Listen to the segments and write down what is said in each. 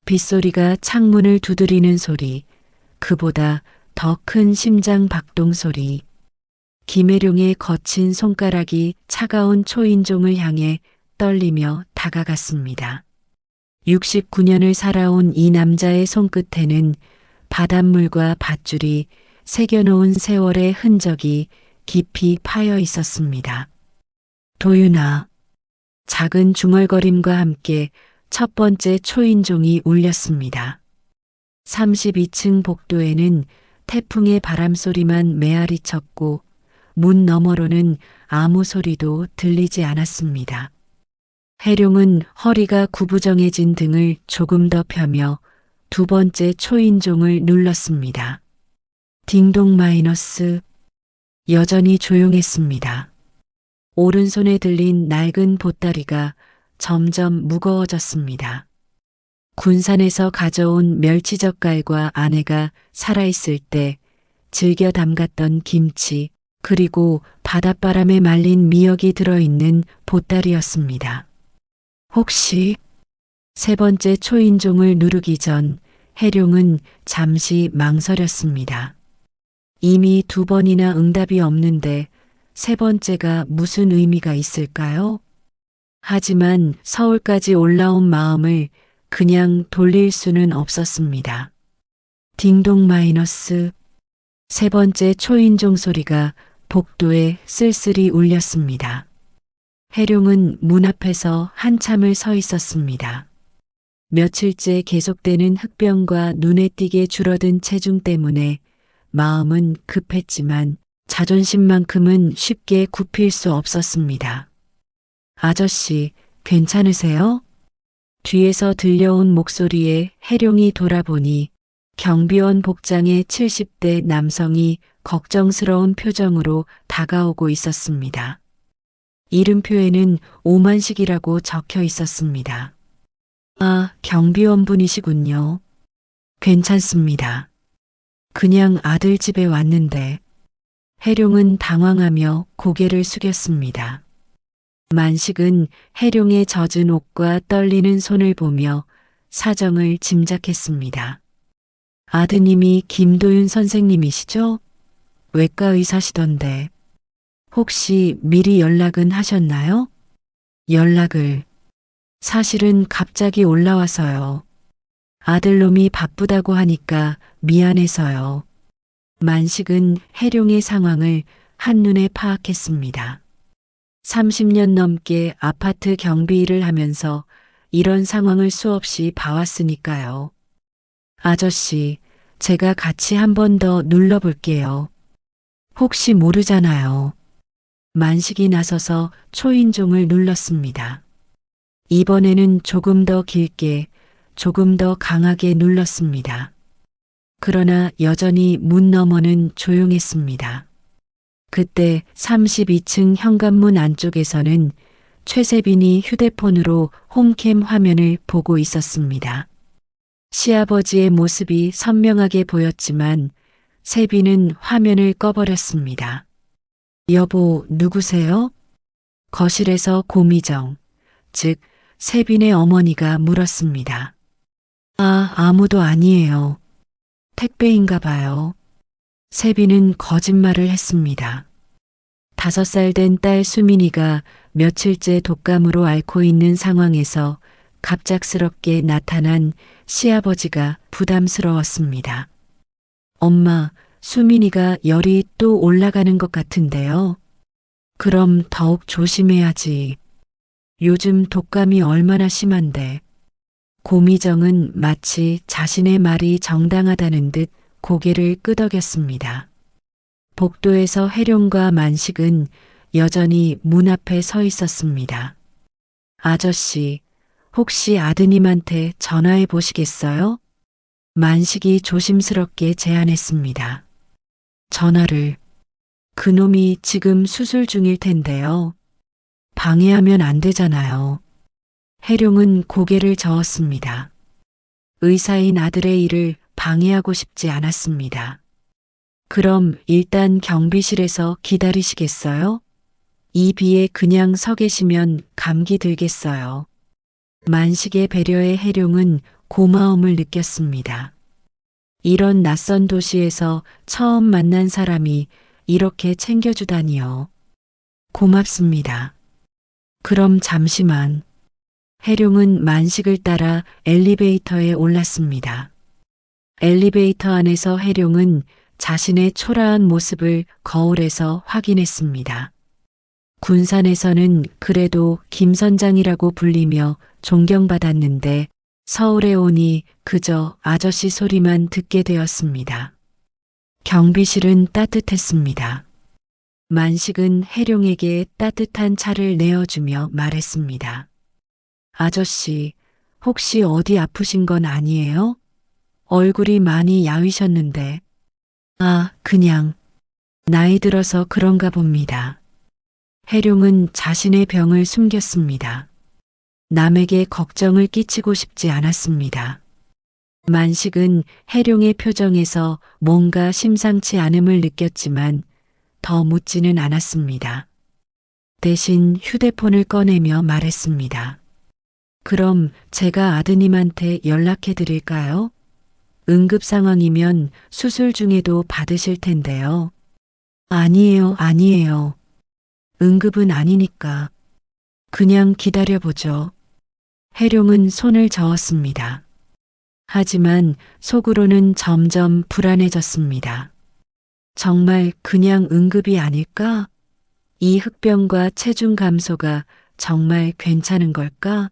빗소리가 창문을 두드리는 소리, 그보다 더 큰 심장 박동 소리. 김혜룡의 거친 손가락이 차가운 초인종을 향해 떨리며 다가갔습니다. 69년을 살아온 이 남자의 손끝에는 바닷물과 밧줄이 새겨놓은 세월의 흔적이 깊이 파여 있었습니다. 도윤아. 작은 중얼거림과 함께 첫 번째 초인종이 울렸습니다. 32층 복도에는 태풍의 바람소리만 메아리쳤고 문 너머로는 아무 소리도 들리지 않았습니다. 해룡은 허리가 구부정해진 등을 조금 더 펴며 두 번째 초인종을 눌렀습니다. 딩동 마이너스. 여전히 조용했습니다. 오른손에 들린 낡은 보따리가 점점 무거워졌습니다. 군산에서 가져온 멸치젓갈과 아내가 살아있을 때 즐겨 담갔던 김치, 그리고 바닷바람에 말린 미역이 들어있는 보따리였습니다. 혹시 세 번째 초인종을 누르기 전 해룡은 잠시 망설였습니다. 이미 두 번이나 응답이 없는데 세 번째가 무슨 의미가 있을까요? 하지만 서울까지 올라온 마음을 그냥 돌릴 수는 없었습니다. 딩동 마이너스. 세 번째 초인종 소리가 복도에 쓸쓸히 울렸습니다. 해룡은 문 앞에서 한참을 서 있었습니다. 며칠째 계속되는 흑병과 눈에 띄게 줄어든 체중 때문에 마음은 급했지만 자존심만큼은 쉽게 굽힐 수 없었습니다. 아저씨, 괜찮으세요? 뒤에서 들려온 목소리에 해룡이 돌아보니 경비원 복장의 70대 남성이 걱정스러운 표정으로 다가오고 있었습니다. 이름표에는 오만식이라고 적혀 있었습니다. 아, 경비원분이시군요. 괜찮습니다. 그냥 아들 집에 왔는데. 해룡은 당황하며 고개를 숙였습니다. 만식은 해룡의 젖은 옷과 떨리는 손을 보며 사정을 짐작했습니다. 아드님이 김도윤 선생님이시죠? 외과 의사시던데. 혹시 미리 연락은 하셨나요? 연락을. 사실은 갑자기 올라와서요. 아들놈이 바쁘다고 하니까 미안해서요. 만식은 해룡의 상황을 한눈에 파악했습니다. 30년 넘게 아파트 경비 일을 하면서 이런 상황을 수없이 봐왔으니까요. 아저씨, 제가 같이 한 번 더 눌러볼게요. 혹시 모르잖아요. 만식이 나서서 초인종을 눌렀습니다. 이번에는 조금 더 길게, 조금 더 강하게 눌렀습니다. 그러나 여전히 문 너머는 조용했습니다. 그때 32층 현관문 안쪽에서는 최세빈이 휴대폰으로 홈캠 화면을 보고 있었습니다. 시아버지의 모습이 선명하게 보였지만 세빈은 화면을 꺼버렸습니다. 여보, 누구세요? 거실에서 고미정, 즉 세빈의 어머니가 물었습니다. 아, 아무도 아니에요. 택배인가 봐요. 세빈은 거짓말을 했습니다. 5살 된 딸 수민이가 며칠째 독감으로 앓고 있는 상황에서 갑작스럽게 나타난 시아버지가 부담스러웠습니다. 엄마, 수민이가 열이 또 올라가는 것 같은데요. 그럼 더욱 조심해야지. 요즘 독감이 얼마나 심한데. 고미정은 마치 자신의 말이 정당하다는 듯 고개를 끄덕였습니다. 복도에서 해룡과 만식은 여전히 문 앞에 서 있었습니다. 아저씨, 혹시 아드님한테 전화해 보시겠어요? 만식이 조심스럽게 제안했습니다. 전화를. 그놈이 지금 수술 중일 텐데요. 방해하면 안 되잖아요. 해룡은 고개를 저었습니다. 의사인 아들의 일을 방해하고 싶지 않았습니다. 그럼 일단 경비실에서 기다리시겠어요? 이 비에 그냥 서 계시면 감기 들겠어요. 만식의 배려에 해룡은 고마움을 느꼈습니다. 이런 낯선 도시에서 처음 만난 사람이 이렇게 챙겨주다니요. 고맙습니다. 그럼 잠시만. 해룡은 만식을 따라 엘리베이터에 올랐습니다. 엘리베이터 안에서 해룡은 자신의 초라한 모습을 거울에서 확인했습니다. 군산에서는 그래도 김 선장이라고 불리며 존경받았는데 서울에 오니 그저 아저씨 소리만 듣게 되었습니다. 경비실은 따뜻했습니다. 만식은 해룡에게 따뜻한 차를 내어주며 말했습니다. 아저씨, 혹시 어디 아프신 건 아니에요? 얼굴이 많이 야위셨는데. 아, 그냥 나이 들어서 그런가 봅니다. 해룡은 자신의 병을 숨겼습니다. 남에게 걱정을 끼치고 싶지 않았습니다. 만식은 해룡의 표정에서 뭔가 심상치 않음을 느꼈지만 더 묻지는 않았습니다. 대신 휴대폰을 꺼내며 말했습니다. 그럼 제가 아드님한테 연락해 드릴까요? 응급 상황이면 수술 중에도 받으실 텐데요. 아니에요, 아니에요. 응급은 아니니까. 그냥 기다려보죠. 해룡은 손을 저었습니다. 하지만 속으로는 점점 불안해졌습니다. 정말 그냥 응급이 아닐까? 이 흑병과 체중 감소가 정말 괜찮은 걸까?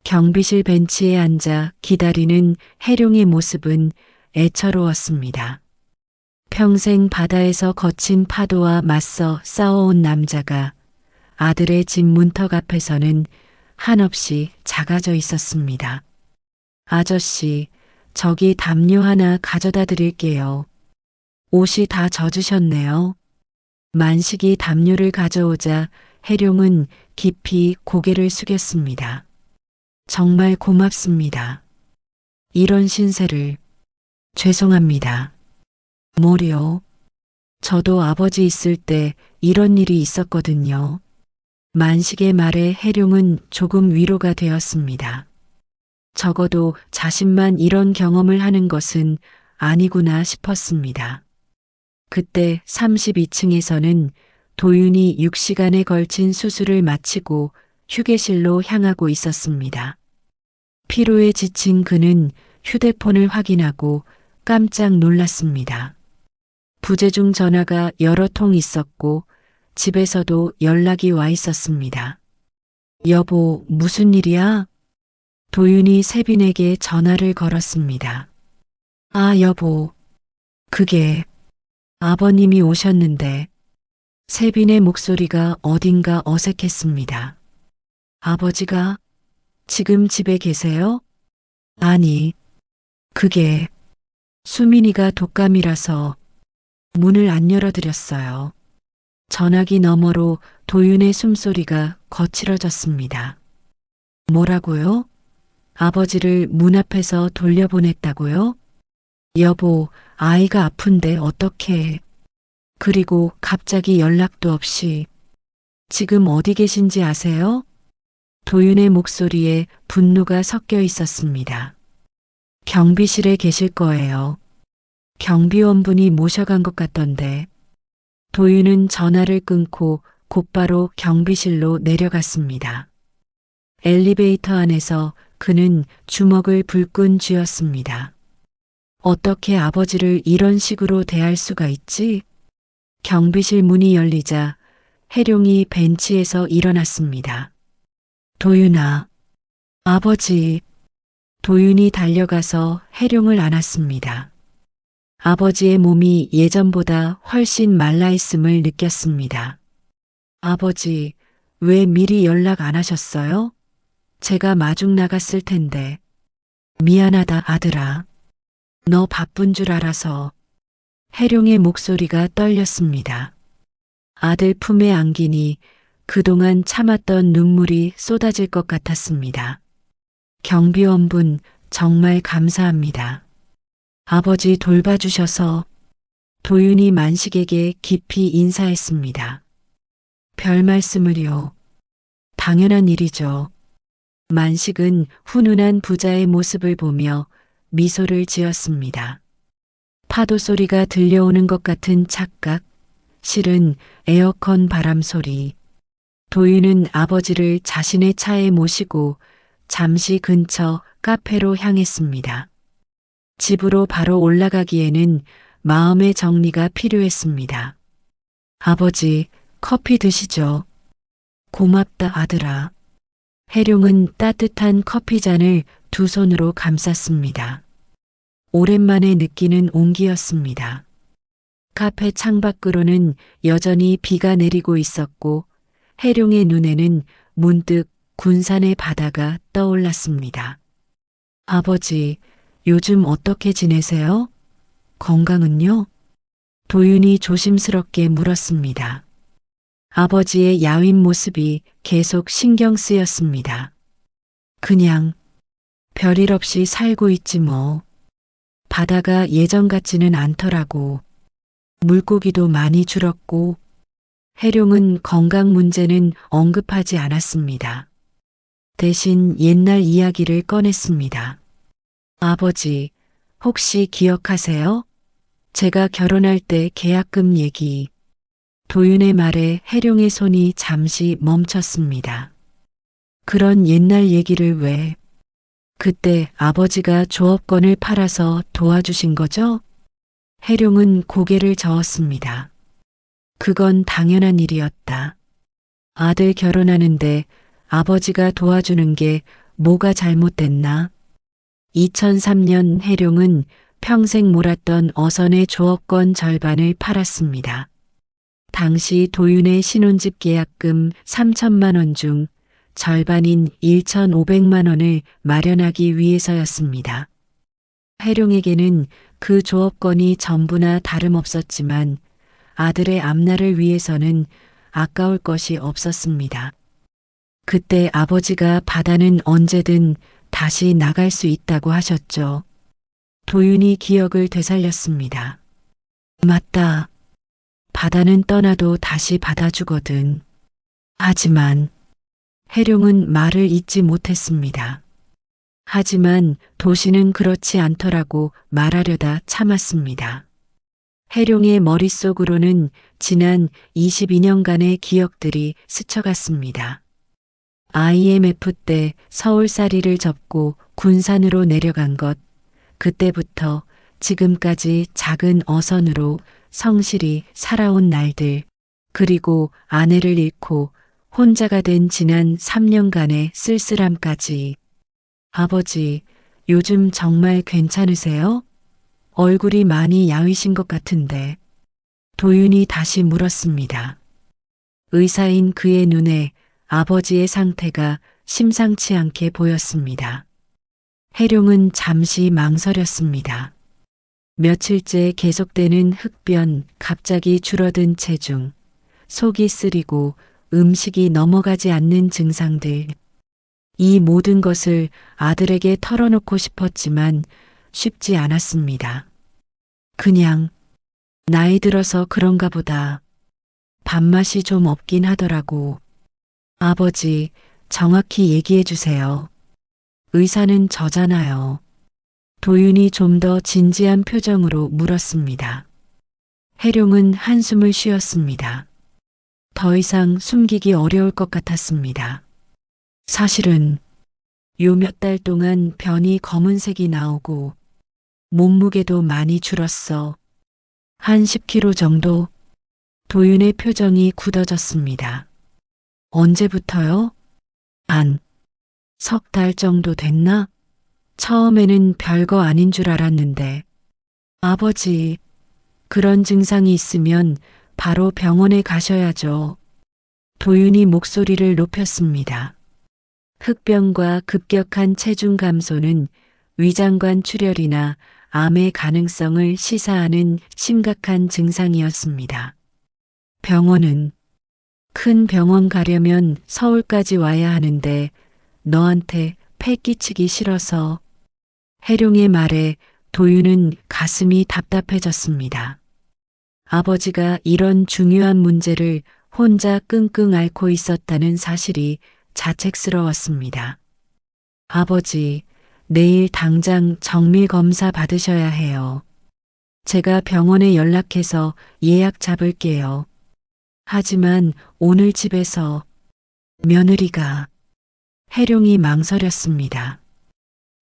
경비실 벤치에 앉아 기다리는 해룡의 모습은 애처로웠습니다. 평생 바다에서 거친 파도와 맞서 싸워온 남자가 아들의 집 문턱 앞에서는 한없이 작아져 있었습니다. 아저씨, 저기 담요 하나 가져다 드릴게요. 옷이 다 젖으셨네요. 만식이 담요를 가져오자 해룡은 깊이 고개를 숙였습니다. 정말 고맙습니다. 이런 신세를. 죄송합니다. 뭐요? 저도 아버지 있을 때 이런 일이 있었거든요. 만식의 말에 해룡은 조금 위로가 되었습니다. 적어도 자신만 이런 경험을 하는 것은 아니구나 싶었습니다. 그때 32층에서는 도윤이 6시간에 걸친 수술을 마치고 휴게실로 향하고 있었습니다. 피로에 지친 그는 휴대폰을 확인하고 깜짝 놀랐습니다. 부재중 전화가 여러 통 있었고 집에서도 연락이 와 있었습니다. 여보, 무슨 일이야? 도윤이 세빈에게 전화를 걸었습니다. 아, 여보. 그게 아버님이 오셨는데. 세빈의 목소리가 어딘가 어색했습니다. 아버지가 지금 집에 계세요? 아니, 그게 수민이가 독감이라서 문을 안 열어드렸어요. 전화기 너머로 도윤의 숨소리가 거칠어졌습니다. 뭐라고요? 아버지를 문 앞에서 돌려보냈다고요? 여보, 아이가 아픈데 어떡해. 그리고 갑자기 연락도 없이. 지금 어디 계신지 아세요? 도윤의 목소리에 분노가 섞여 있었습니다. 경비실에 계실 거예요. 경비원분이 모셔간 것 같던데. 도윤은 전화를 끊고 곧바로 경비실로 내려갔습니다. 엘리베이터 안에서 그는 주먹을 불끈 쥐었습니다. 어떻게 아버지를 이런 식으로 대할 수가 있지? 경비실 문이 열리자 해룡이 벤치에서 일어났습니다. 도윤아, 아버지. 도윤이 달려가서 해룡을 안았습니다. 아버지의 몸이 예전보다 훨씬 말라있음을 느꼈습니다. 아버지, 왜 미리 연락 안 하셨어요? 제가 마중 나갔을 텐데. 미안하다, 아들아. 너 바쁜 줄 알아서. 해룡의 목소리가 떨렸습니다. 아들 품에 안기니 그동안 참았던 눈물이 쏟아질 것 같았습니다. 경비원분, 정말 감사합니다. 아버지 돌봐주셔서. 도윤이 만식에게 깊이 인사했습니다. 별 말씀을요. 당연한 일이죠. 만식은 훈훈한 부자의 모습을 보며 미소를 지었습니다. 파도 소리가 들려오는 것 같은 착각, 실은 에어컨 바람 소리. 도윤은 아버지를 자신의 차에 모시고 잠시 근처 카페로 향했습니다. 집으로 바로 올라가기에는 마음의 정리가 필요했습니다. 아버지, 커피 드시죠. 고맙다 아들아. 해룡은 따뜻한 커피잔을 두 손으로 감쌌습니다. 오랜만에 느끼는 온기였습니다. 카페 창밖으로는 여전히 비가 내리고 있었고 해룡의 눈에는 문득 군산의 바다가 떠올랐습니다. 아버지, 요즘 어떻게 지내세요? 건강은요? 도윤이 조심스럽게 물었습니다. 아버지의 야윈 모습이 계속 신경 쓰였습니다. 그냥 별일 없이 살고 있지 뭐. 바다가 예전 같지는 않더라고. 물고기도 많이 줄었고. 해룡은 건강 문제는 언급하지 않았습니다. 대신 옛날 이야기를 꺼냈습니다. 아버지, 혹시 기억하세요? 제가 결혼할 때 계약금 얘기. 도윤의 말에 해룡의 손이 잠시 멈췄습니다. 그런 옛날 얘기를 왜? 그때 아버지가 조업권을 팔아서 도와주신 거죠? 해룡은 고개를 저었습니다. 그건 당연한 일이었다. 아들 결혼하는데 아버지가 도와주는 게 뭐가 잘못됐나? 2003년 해룡은 평생 몰았던 어선의 조업권 절반을 팔았습니다. 당시 도윤의 신혼집 계약금 3천만 원 중 절반인 1,500만 원을 마련하기 위해서였습니다. 해룡에게는 그 조업권이 전부나 다름없었지만 아들의 앞날을 위해서는 아까울 것이 없었습니다. 그때 아버지가 바다는 언제든 다시 나갈 수 있다고 하셨죠. 도윤이 기억을 되살렸습니다. 맞다. 바다는 떠나도 다시 받아주거든. 하지만 해룡은 말을 잇지 못했습니다. 하지만 도시는 그렇지 않더라고 말하려다 참았습니다. 해룡의 머릿속으로는 지난 22년간의 기억들이 스쳐갔습니다. IMF 때 서울살이를 접고 군산으로 내려간 것, 그때부터 지금까지 작은 어선으로 성실히 살아온 날들, 그리고 아내를 잃고 혼자가 된 지난 3년간의 쓸쓸함까지. 아버지, 요즘 정말 괜찮으세요? 얼굴이 많이 야위신 것 같은데. 도윤이 다시 물었습니다. 의사인 그의 눈에 아버지의 상태가 심상치 않게 보였습니다. 해룡은 잠시 망설였습니다. 며칠째 계속되는 흡변, 갑자기 줄어든 체중, 속이 쓰리고 음식이 넘어가지 않는 증상들. 이 모든 것을 아들에게 털어놓고 싶었지만 쉽지 않았습니다. 그냥 나이 들어서 그런가 보다. 밥맛이 좀 없긴 하더라고. 아버지, 정확히 얘기해 주세요. 의사는 저잖아요. 도윤이 좀 더 진지한 표정으로 물었습니다. 해룡은 한숨을 쉬었습니다. 더 이상 숨기기 어려울 것 같았습니다. 사실은 요 몇 달 동안 변이 검은색이 나오고 몸무게도 많이 줄었어. 한 10kg 정도? 도윤의 표정이 굳어졌습니다. 언제부터요? 석 달 정도 됐나? 처음에는 별거 아닌 줄 알았는데. 아버지, 그런 증상이 있으면 바로 병원에 가셔야죠. 도윤이 목소리를 높였습니다. 흑변과 급격한 체중 감소는 위장관 출혈이나 암의 가능성을 시사하는 심각한 증상이었습니다. 병원은 큰 병원 가려면 서울까지 와야 하는데 너한테 패 끼치기 싫어서. 해룡의 말에 도윤은 가슴이 답답해졌습니다. 아버지가 이런 중요한 문제를 혼자 끙끙 앓고 있었다는 사실이 자책스러웠습니다. 아버지, 내일 당장 정밀 검사 받으셔야 해요. 제가 병원에 연락해서 예약 잡을게요. 하지만 오늘 집에서 며느리가 해룡이 망설였습니다.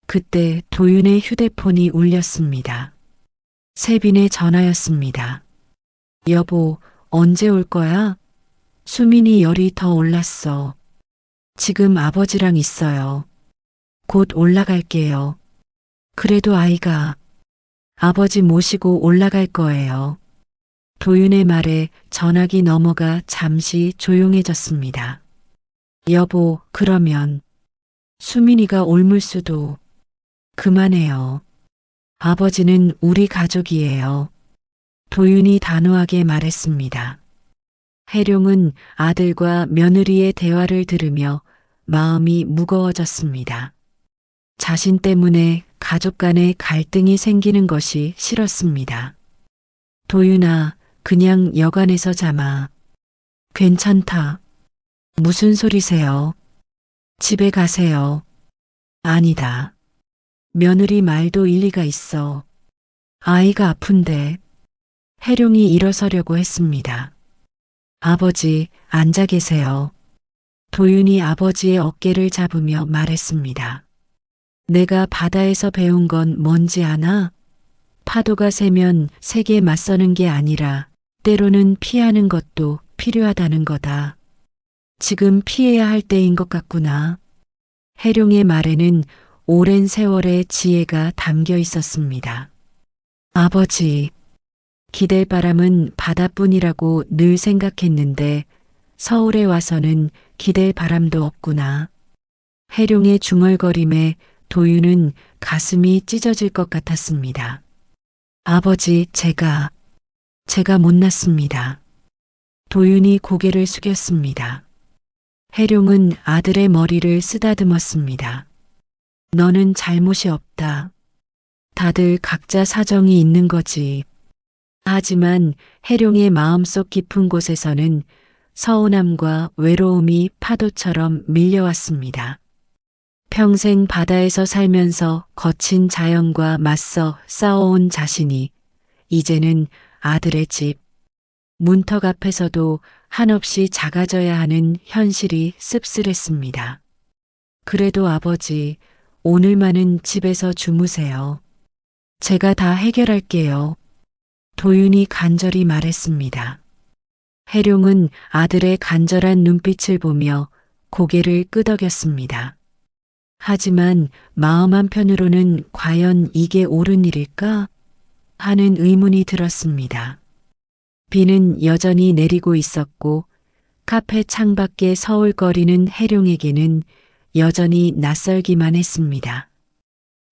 그때 도윤의 휴대폰이 울렸습니다. 세빈의 전화였습니다. 여보, 언제 올 거야? 수민이 열이 더 올랐어. 지금 아버지랑 있어요. 곧 올라갈게요. 그래도 아이가 아버지 모시고 올라갈 거예요. 도윤의 말에 전화기 넘어가 잠시 조용해졌습니다. 여보, 그러면 수민이가 옮을 수도. 그만해요. 아버지는 우리 가족이에요. 도윤이 단호하게 말했습니다. 해룡은 아들과 며느리의 대화를 들으며 마음이 무거워졌습니다. 자신 때문에 가족 간에 갈등이 생기는 것이 싫었습니다. 도윤아, 그냥 여관에서 자마. 괜찮다. 무슨 소리세요? 집에 가세요. 아니다. 며느리 말도 일리가 있어. 아이가 아픈데. 해룡이 일어서려고 했습니다. 아버지, 앉아 계세요. 도윤이 아버지의 어깨를 잡으며 말했습니다. 내가 바다에서 배운 건 뭔지 아나? 파도가 세면 세게 맞서는 게 아니라 때로는 피하는 것도 필요하다는 거다. 지금 피해야 할 때인 것 같구나. 해룡의 말에는 오랜 세월의 지혜가 담겨 있었습니다. 아버지, 기댈 바람은 바다뿐이라고 늘 생각했는데 서울에 와서는 기댈 바람도 없구나. 해룡의 중얼거림에 도윤은 가슴이 찢어질 것 같았습니다. 아버지, 제가 못났습니다. 도윤이 고개를 숙였습니다. 해룡은 아들의 머리를 쓰다듬었습니다. 너는 잘못이 없다. 다들 각자 사정이 있는 거지. 하지만 해룡의 마음속 깊은 곳에서는 서운함과 외로움이 파도처럼 밀려왔습니다. 평생 바다에서 살면서 거친 자연과 맞서 싸워온 자신이 이제는 아들의 집, 문턱 앞에서도 한없이 작아져야 하는 현실이 씁쓸했습니다. 그래도 아버지, 오늘만은 집에서 주무세요. 제가 다 해결할게요. 도윤이 간절히 말했습니다. 해룡은 아들의 간절한 눈빛을 보며 고개를 끄덕였습니다. 하지만 마음 한편으로는 과연 이게 옳은 일일까? 하는 의문이 들었습니다. 비는 여전히 내리고 있었고 카페 창밖에 서울거리는 해룡에게는 여전히 낯설기만 했습니다.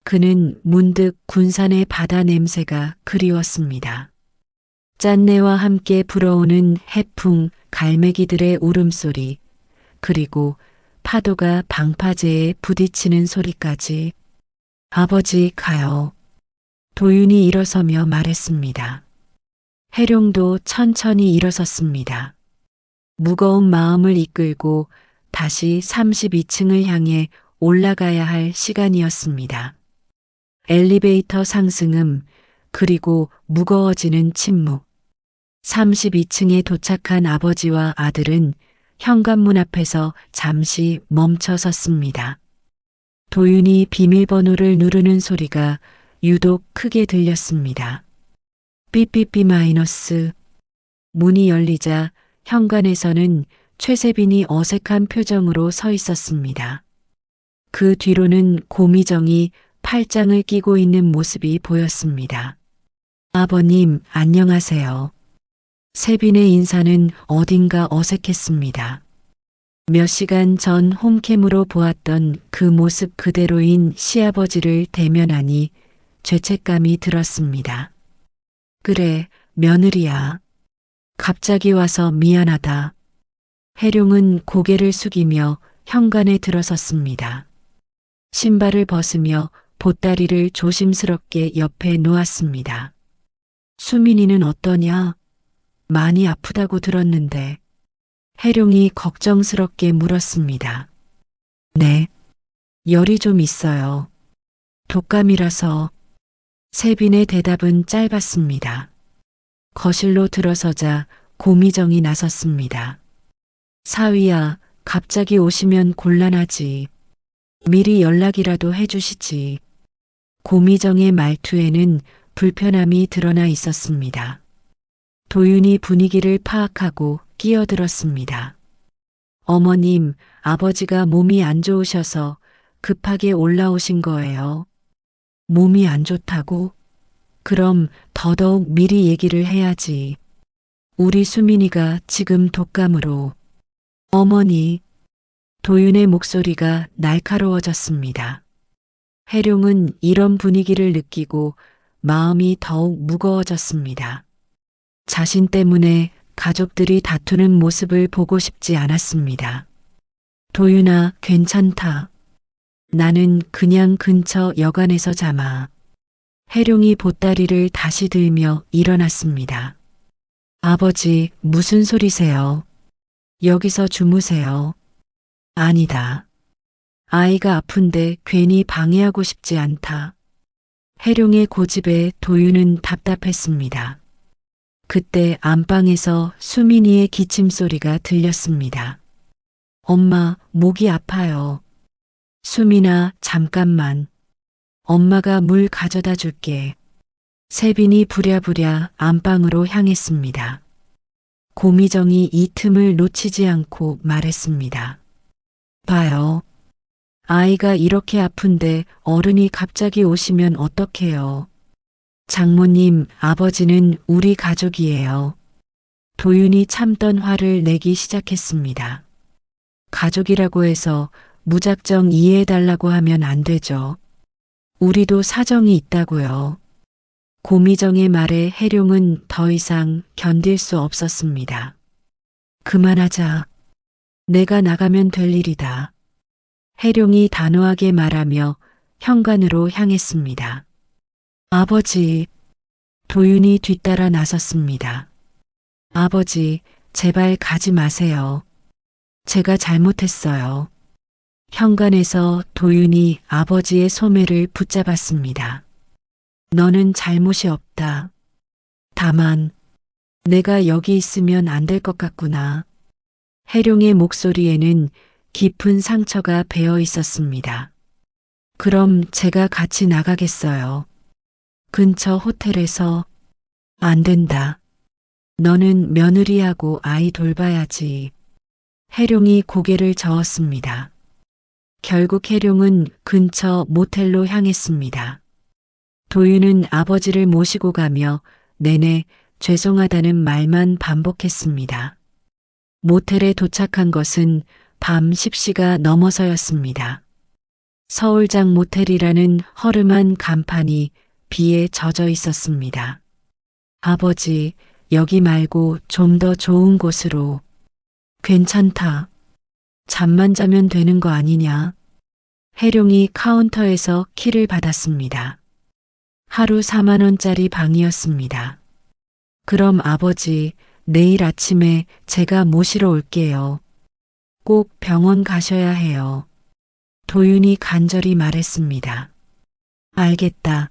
그는 문득 군산의 바다 냄새가 그리웠습니다. 짠내와 함께 불어오는 해풍, 갈매기들의 울음소리, 그리고 파도가 방파제에 부딪히는 소리까지. 아버지, 가요. 도윤이 일어서며 말했습니다. 해룡도 천천히 일어섰습니다. 무거운 마음을 이끌고 다시 32층을 향해 올라가야 할 시간이었습니다. 엘리베이터 상승음, 그리고 무거워지는 침묵. 32층에 도착한 아버지와 아들은 현관문 앞에서 잠시 멈춰 섰습니다. 도윤이 비밀번호를 누르는 소리가 유독 크게 들렸습니다. 삐삐삐 마이너스. 문이 열리자 현관에서는 최세빈이 어색한 표정으로 서 있었습니다. 그 뒤로는 고미정이 팔짱을 끼고 있는 모습이 보였습니다. 아버님, 안녕하세요. 세빈의 인사는 어딘가 어색했습니다. 몇 시간 전 홈캠으로 보았던 그 모습 그대로인 시아버지를 대면하니 죄책감이 들었습니다. 그래, 며느리야. 갑자기 와서 미안하다. 해룡은 고개를 숙이며 현관에 들어섰습니다. 신발을 벗으며 보따리를 조심스럽게 옆에 놓았습니다. 수민이는 어떠냐? 많이 아프다고 들었는데. 해룡이 걱정스럽게 물었습니다. 네. 열이 좀 있어요. 독감이라서. 세빈의 대답은 짧았습니다. 거실로 들어서자 고미정이 나섰습니다. 사위야, 갑자기 오시면 곤란하지. 미리 연락이라도 해주시지. 고미정의 말투에는 불편함이 드러나 있었습니다. 도윤이 분위기를 파악하고 끼어들었습니다. 어머님, 아버지가 몸이 안 좋으셔서 급하게 올라오신 거예요. 몸이 안 좋다고? 그럼 더더욱 미리 얘기를 해야지. 우리 수민이가 지금 독감으로. 어머니. 도윤의 목소리가 날카로워졌습니다. 해룡은 이런 분위기를 느끼고 마음이 더욱 무거워졌습니다. 자신 때문에 가족들이 다투는 모습을 보고 싶지 않았습니다. 도윤아, 괜찮다. 나는 그냥 근처 여관에서 잠아. 해룡이 보따리를 다시 들며 일어났습니다. 아버지, 무슨 소리세요? 여기서 주무세요. 아니다. 아이가 아픈데 괜히 방해하고 싶지 않다. 해룡의 고집에 도윤은 답답했습니다. 그때 안방에서 수민이의 기침 소리가 들렸습니다. 엄마, 목이 아파요. 수민아, 잠깐만. 엄마가 물 가져다 줄게. 세빈이 부랴부랴 안방으로 향했습니다. 고미정이 이 틈을 놓치지 않고 말했습니다. 봐요. 아이가 이렇게 아픈데 어른이 갑자기 오시면 어떡해요. 장모님, 아버지는 우리 가족이에요. 도윤이 참던 화를 내기 시작했습니다. 가족이라고 해서 무작정 이해해달라고 하면 안 되죠. 우리도 사정이 있다고요. 고미정의 말에 해룡은 더 이상 견딜 수 없었습니다. 그만하자. 내가 나가면 될 일이다. 해룡이 단호하게 말하며 현관으로 향했습니다. 아버지. 도윤이 뒤따라 나섰습니다. 아버지, 제발 가지 마세요. 제가 잘못했어요. 현관에서 도윤이 아버지의 소매를 붙잡았습니다. 너는 잘못이 없다. 다만 내가 여기 있으면 안 될 것 같구나. 해룡의 목소리에는 깊은 상처가 배어 있었습니다. 그럼 제가 같이 나가겠어요. 근처 호텔에서. 안 된다. 너는 며느리하고 아이 돌봐야지. 해룡이 고개를 저었습니다. 결국 해룡은 근처 모텔로 향했습니다. 도윤은 아버지를 모시고 가며 내내 죄송하다는 말만 반복했습니다. 모텔에 도착한 것은 밤 10시가 넘어서였습니다. 서울장 모텔이라는 허름한 간판이 비에 젖어 있었습니다. 아버지, 여기 말고 좀 더 좋은 곳으로. 괜찮다. 잠만 자면 되는 거 아니냐? 해룡이 카운터에서 키를 받았습니다. 하루 4만 원짜리 방이었습니다. 그럼 아버지, 내일 아침에 제가 모시러 올게요. 꼭 병원 가셔야 해요. 도윤이 간절히 말했습니다. 알겠다.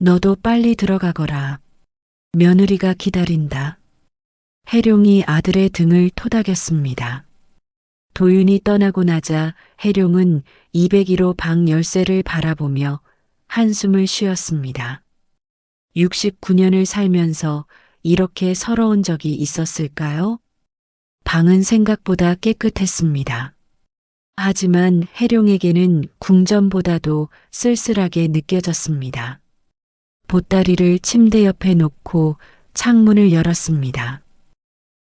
너도 빨리 들어가거라. 며느리가 기다린다. 해룡이 아들의 등을 토닥였습니다. 도윤이 떠나고 나자 해룡은 201호 방 열쇠를 바라보며 한숨을 쉬었습니다. 69년을 살면서 이렇게 서러운 적이 있었을까요? 방은 생각보다 깨끗했습니다. 하지만 해룡에게는 궁전보다도 쓸쓸하게 느껴졌습니다. 보따리를 침대 옆에 놓고 창문을 열었습니다.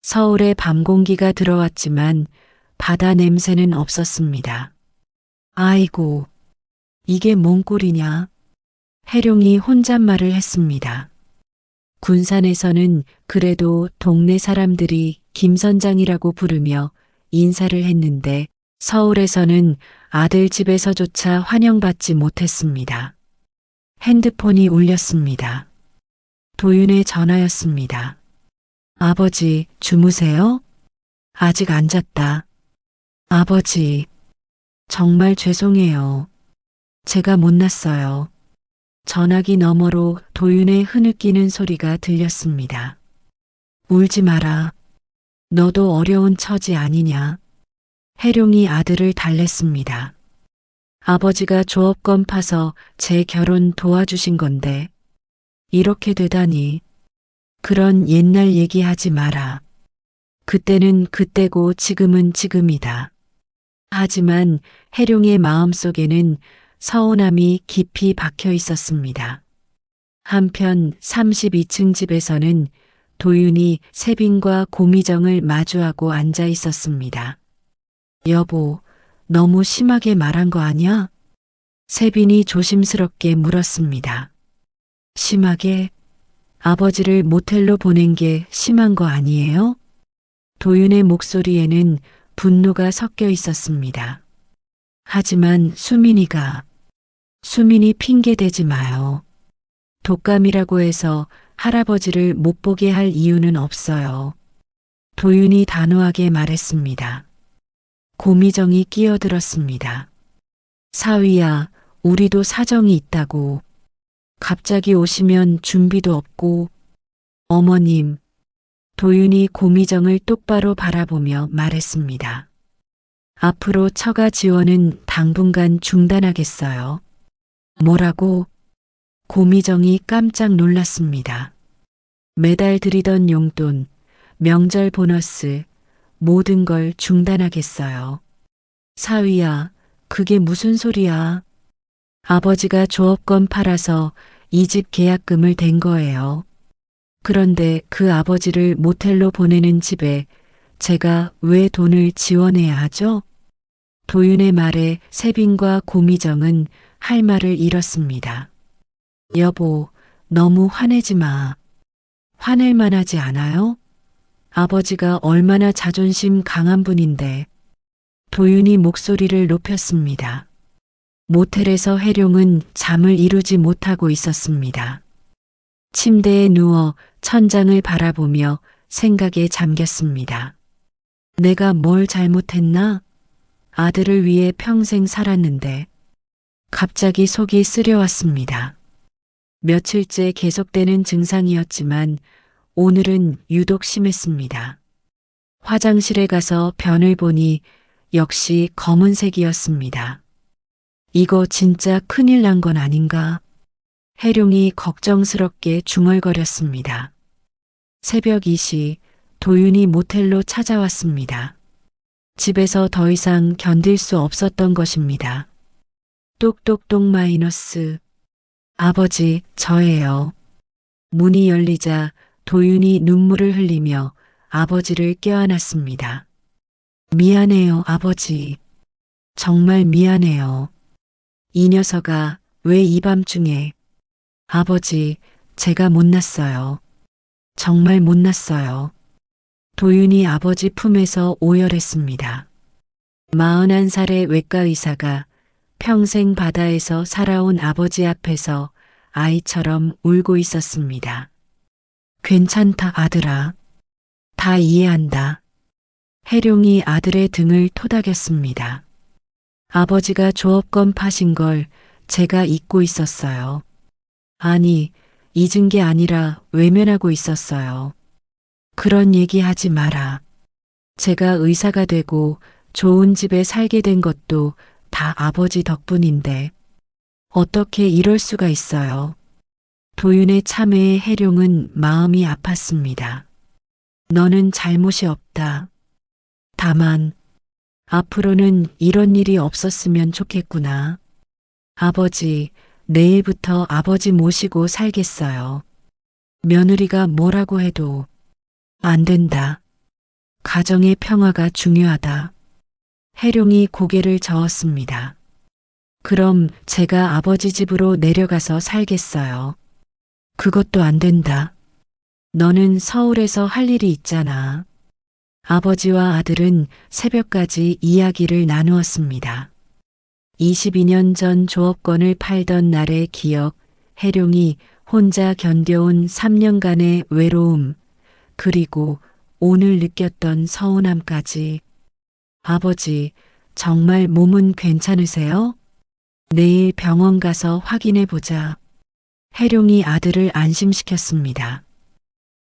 서울의 밤 공기가 들어왔지만 바다 냄새는 없었습니다. 아이고, 이게 뭔 꼴이냐? 해룡이 혼잣말을 했습니다. 군산에서는 그래도 동네 사람들이 김 선장이라고 부르며 인사를 했는데 서울에서는 아들 집에서조차 환영받지 못했습니다. 핸드폰이 울렸습니다. 도윤의 전화였습니다. 아버지, 주무세요? 아직 안 잤다. 아버지. 정말 죄송해요. 제가 못났어요. 전화기 너머로 도윤의 흐느끼는 소리가 들렸습니다. 울지 마라. 너도 어려운 처지 아니냐. 혜룡이 아들을 달랬습니다. 아버지가 조업권 파서 제 결혼 도와주신 건데 이렇게 되다니. 그런 옛날 얘기하지 마라. 그때는 그때고 지금은 지금이다. 하지만 혜룡의 마음속에는 서운함이 깊이 박혀 있었습니다. 한편 32층 집에서는 도윤이 세빈과 고미정을 마주하고 앉아 있었습니다. 여보, 너무 심하게 말한 거 아니야? 세빈이 조심스럽게 물었습니다. 심하게? 아버지를 모텔로 보낸 게 심한 거 아니에요? 도윤의 목소리에는 분노가 섞여 있었습니다. 하지만 수민이 핑계대지 마요. 독감이라고 해서 할아버지를 못 보게 할 이유는 없어요. 도윤이 단호하게 말했습니다. 고미정이 끼어들었습니다. 사위야, 우리도 사정이 있다고. 갑자기 오시면 준비도 없고. 어머님, 도윤이 고미정을 똑바로 바라보며 말했습니다. 앞으로 처가 지원은 당분간 중단하겠어요. 뭐라고? 고미정이 깜짝 놀랐습니다. 매달 드리던 용돈, 명절 보너스, 모든 걸 중단하겠어요. 사위야, 그게 무슨 소리야? 아버지가 조업권 팔아서 이 집 계약금을 댄 거예요. 그런데 그 아버지를 모텔로 보내는 집에 제가 왜 돈을 지원해야 하죠? 도윤의 말에 세빈과 고미정은 할 말을 잃었습니다. 여보, 너무 화내지 마. 화낼 만하지 않아요? 아버지가 얼마나 자존심 강한 분인데. 도윤이 목소리를 높였습니다. 모텔에서 혜룡은 잠을 이루지 못하고 있었습니다. 침대에 누워 천장을 바라보며 생각에 잠겼습니다. 내가 뭘 잘못했나? 아들을 위해 평생 살았는데. 갑자기 속이 쓰려왔습니다. 며칠째 계속되는 증상이었지만 오늘은 유독 심했습니다. 화장실에 가서 변을 보니 역시 검은색이었습니다. 이거 진짜 큰일 난 건 아닌가? 혜룡이 걱정스럽게 중얼거렸습니다. 새벽 2시 도윤이 모텔로 찾아왔습니다. 집에서 더 이상 견딜 수 없었던 것입니다. 똑똑똑 마이너스. 아버지, 저예요. 문이 열리자 도윤이 눈물을 흘리며 아버지를 껴안았습니다. 미안해요, 아버지. 정말 미안해요. 이 녀석아, 왜 이 밤중에. 아버지, 제가 못났어요. 정말 못났어요. 도윤이 아버지 품에서 오열했습니다. 41살의 외과 의사가 평생 바다에서 살아온 아버지 앞에서 아이처럼 울고 있었습니다. 괜찮다, 아들아. 다 이해한다. 혜룡이 아들의 등을 토닥였습니다. 아버지가 조업권 파신 걸 제가 잊고 있었어요. 아니, 잊은 게 아니라 외면하고 있었어요. 그런 얘기 하지 마라. 제가 의사가 되고 좋은 집에 살게 된 것도 다 아버지 덕분인데 어떻게 이럴 수가 있어요. 도윤의 참회에 혜룡은 마음이 아팠습니다. 너는 잘못이 없다. 다만 앞으로는 이런 일이 없었으면 좋겠구나. 아버지, 내일부터 아버지 모시고 살겠어요. 며느리가 뭐라고 해도 안 된다. 가정의 평화가 중요하다. 혜룡이 고개를 저었습니다. 그럼 제가 아버지 집으로 내려가서 살겠어요. 그것도 안 된다. 너는 서울에서 할 일이 있잖아. 아버지와 아들은 새벽까지 이야기를 나누었습니다. 22년 전 조업권을 팔던 날의 기억, 혜룡이 혼자 견뎌온 3년간의 외로움, 그리고 오늘 느꼈던 서운함까지. 아버지, 정말 몸은 괜찮으세요? 내일 병원 가서 확인해 보자. 해룡이 아들을 안심시켰습니다.